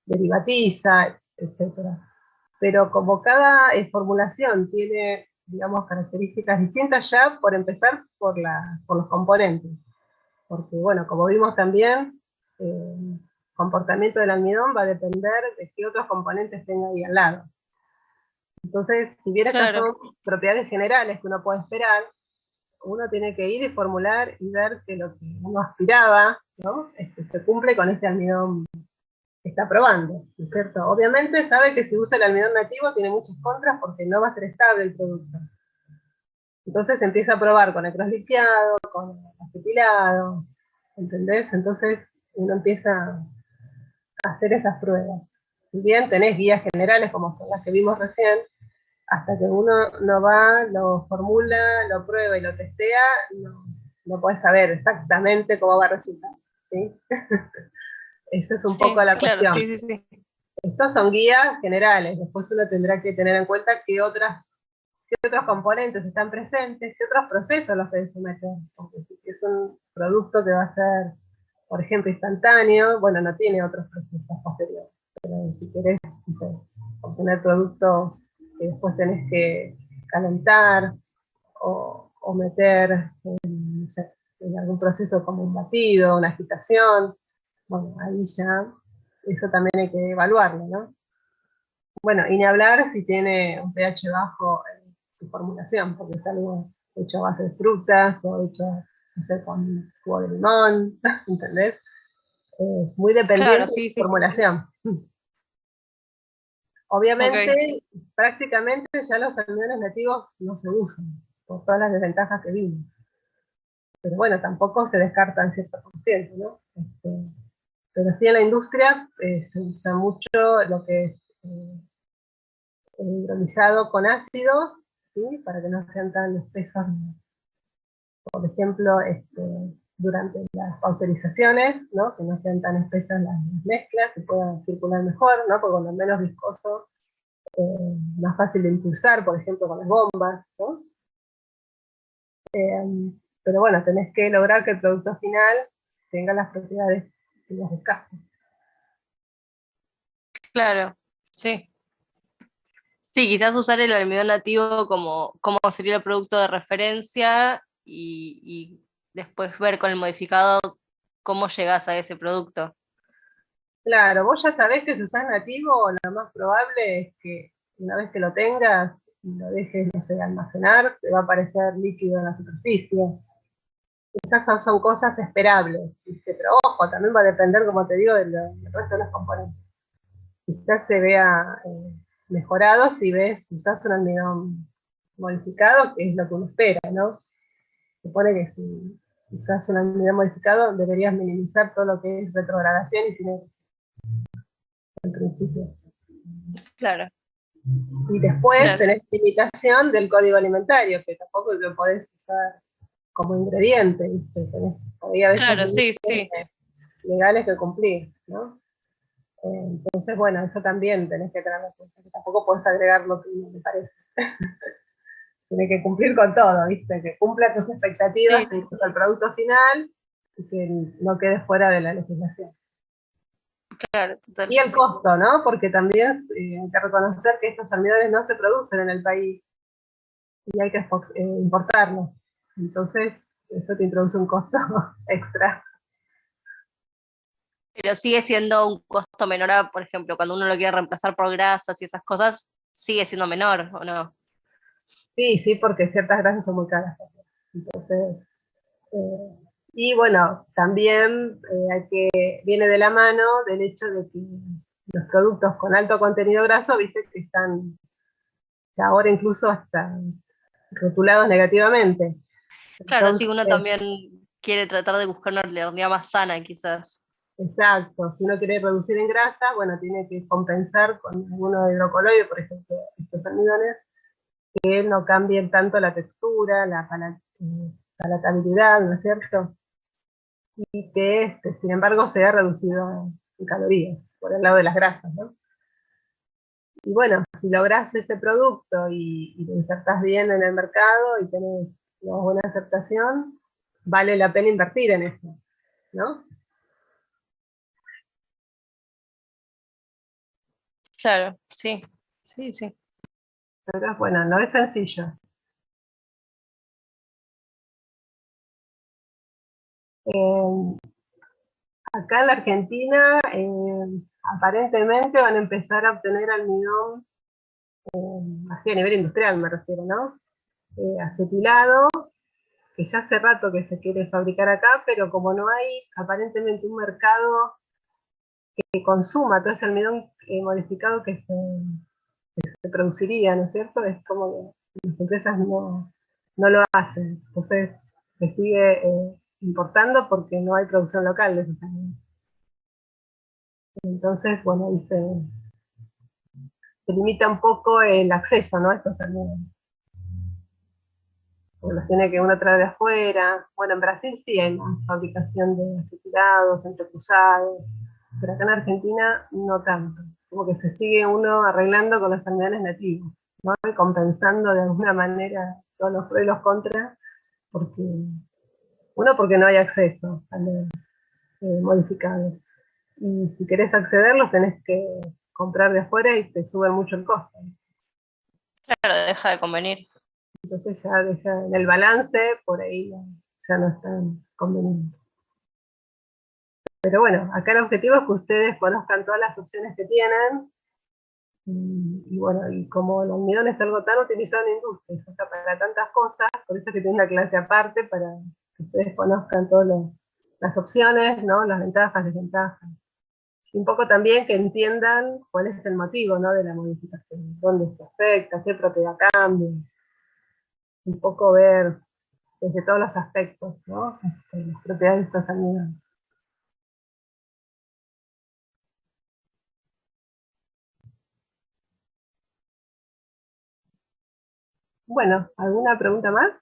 derivatiza, etcétera. Pero como cada formulación tiene, digamos, características distintas ya, por empezar por los componentes. Porque, bueno, como vimos también, el comportamiento del almidón va a depender de qué otros componentes tenga ahí al lado. Entonces, si bien estas Claro. son propiedades generales que uno puede esperar, uno tiene que ir y formular y ver que lo que uno aspiraba, ¿no? Se cumple con ese almidón que está probando, ¿no es cierto? Obviamente sabe que si usa el almidón nativo tiene muchas contras porque no va a ser estable el producto. Entonces empieza a probar con el crossliqueado, con acetilado, ¿entendés? Entonces uno empieza a hacer esas pruebas. Si bien tenés guías generales como son las que vimos recién, hasta que uno no va, lo formula, lo prueba y lo testea, no puedes saber exactamente cómo va a resultar, ¿sí? Esa es un Sí, poco la claro, cuestión. sí, sí, sí. Estos son guías generales, después uno tendrá que tener en cuenta qué otros componentes están presentes, qué otros procesos los que someten. Porque si es un producto que va a ser, por ejemplo, instantáneo, bueno, no tiene otros procesos posteriores. Pero si querés, no sé, obtener productos que después tenés que calentar o meter no sé, en algún proceso como un batido, una agitación, bueno, ahí ya eso también hay que evaluarlo, ¿no? Bueno, y ni hablar si tiene un pH bajo en su formulación, porque es algo hecho a base de frutas o hecho, no sé, con jugo de limón, ¿entendés? Muy Claro, dependiente de sí, su sí. formulación. Obviamente, Ok. prácticamente ya los almidones nativos no se usan, por todas las desventajas que vimos. Pero bueno, tampoco se descartan 100%, ¿no? Pero sí en la industria se usa mucho lo que es hidrolizado con ácido, ¿sí? Para que no sean tan espesos. Por ejemplo, durante las autorizaciones, ¿no? Que no sean tan espesas las mezclas, que puedan circular mejor, ¿no? Porque cuando menos viscoso, más fácil de impulsar, por ejemplo, con las bombas, ¿no? Pero bueno, tenés que lograr que el producto final tenga las propiedades que vos buscás. Claro, sí. Sí, quizás usar el almidón nativo como sería el producto de referencia y después ver con el modificado cómo llegás a ese producto. Claro, vos ya sabés que si usás nativo, lo más probable es que una vez que lo tengas y lo dejes, no sé, almacenar, te va a aparecer líquido en la superficie. Esas son cosas esperables, ¿viste? Pero ojo, también va a depender, como te digo, del resto de los componentes. Quizás se vea mejorado si usás un almidón modificado, que es lo que uno espera, ¿no? Se supone que si usás un almidón modificado deberías minimizar todo lo que es retrogradación y sinergia en principio. Claro. Y después Claro, tenés limitación del código alimentario, que tampoco lo podés usar como ingrediente, ¿viste? Hay a veces claro, límites sí, sí. legales que cumplir, ¿no? Entonces, bueno, eso también tenés que tener en cuenta, que tampoco podés agregar lo que no te parece. Tienes que cumplir con todo, ¿viste? Que cumpla tus expectativas Sí, en cuanto al producto final y que no quedes fuera de la legislación. claro, total. Y el costo, ¿no? Porque también hay que reconocer que estos almidones no se producen en el país y hay que importarlos. Entonces, eso te introduce un costo extra. Pero sigue siendo un costo menor a, por ejemplo, cuando uno lo quiere reemplazar por grasas y esas cosas, sigue siendo menor, ¿o no? Sí, sí, porque ciertas grasas son muy caras. Entonces, eh, y bueno, también viene de la mano del hecho de que los productos con alto contenido graso, viste, que están ya ahora incluso hasta rotulados negativamente. Claro, sí, Entonces, uno también quiere tratar de buscar una alternativa más sana, quizás. exacto, si uno quiere reducir en grasa, bueno, tiene que compensar con alguno de hidrocoloide, por ejemplo, estos almidones, que no cambien tanto la textura, la palatabilidad, ¿no es cierto? Y que, sin embargo, sea reducido en calorías, por el lado de las grasas, ¿no? Y bueno, si lográs ese producto y lo insertás bien en el mercado y tenés una buena aceptación, vale la pena invertir en eso, ¿no? Claro, sí, sí, sí. Pero bueno, no es sencillo. Eh, Acá en la Argentina, aparentemente van a empezar a obtener almidón, así a nivel industrial me refiero, ¿no? Acetilado, que ya hace rato que se quiere fabricar acá, pero como no hay aparentemente un mercado que consuma todo ese almidón modificado que se produciría, ¿no es cierto? Es como que las empresas no lo hacen. Entonces se sigue importando porque no hay producción local de esos alimentos. Entonces, bueno, ahí se limita un poco el acceso, ¿no? A estos alimentos. Porque los tiene que uno traer de afuera. Bueno, en Brasil sí hay más fabricación de acetilados, entrecruzados, pero acá en Argentina no tanto. Como que se sigue uno arreglando con los almidones nativos, ¿no? Y compensando de alguna manera todos los pros y los contras, porque porque no hay acceso a los modificados. Y si querés accederlos tenés que comprar de afuera y te suben mucho el costo. Claro, deja de convenir. Entonces ya deja en el balance, por ahí ya no es tan conveniente. Pero bueno, acá el objetivo es que ustedes conozcan todas las opciones que tienen. Y bueno, y como el almidón es algo tan utilizado en industrias, o sea, para tantas cosas, por eso es que tiene una clase aparte para que ustedes conozcan todas las opciones, ¿no? Las ventajas, desventajas. Y un poco también que entiendan cuál es el motivo, ¿no? De la modificación, dónde se afecta, qué propiedad cambia. Un poco ver desde todos los aspectos, ¿no? Las propiedades de estos almidones. Bueno, ¿alguna pregunta más?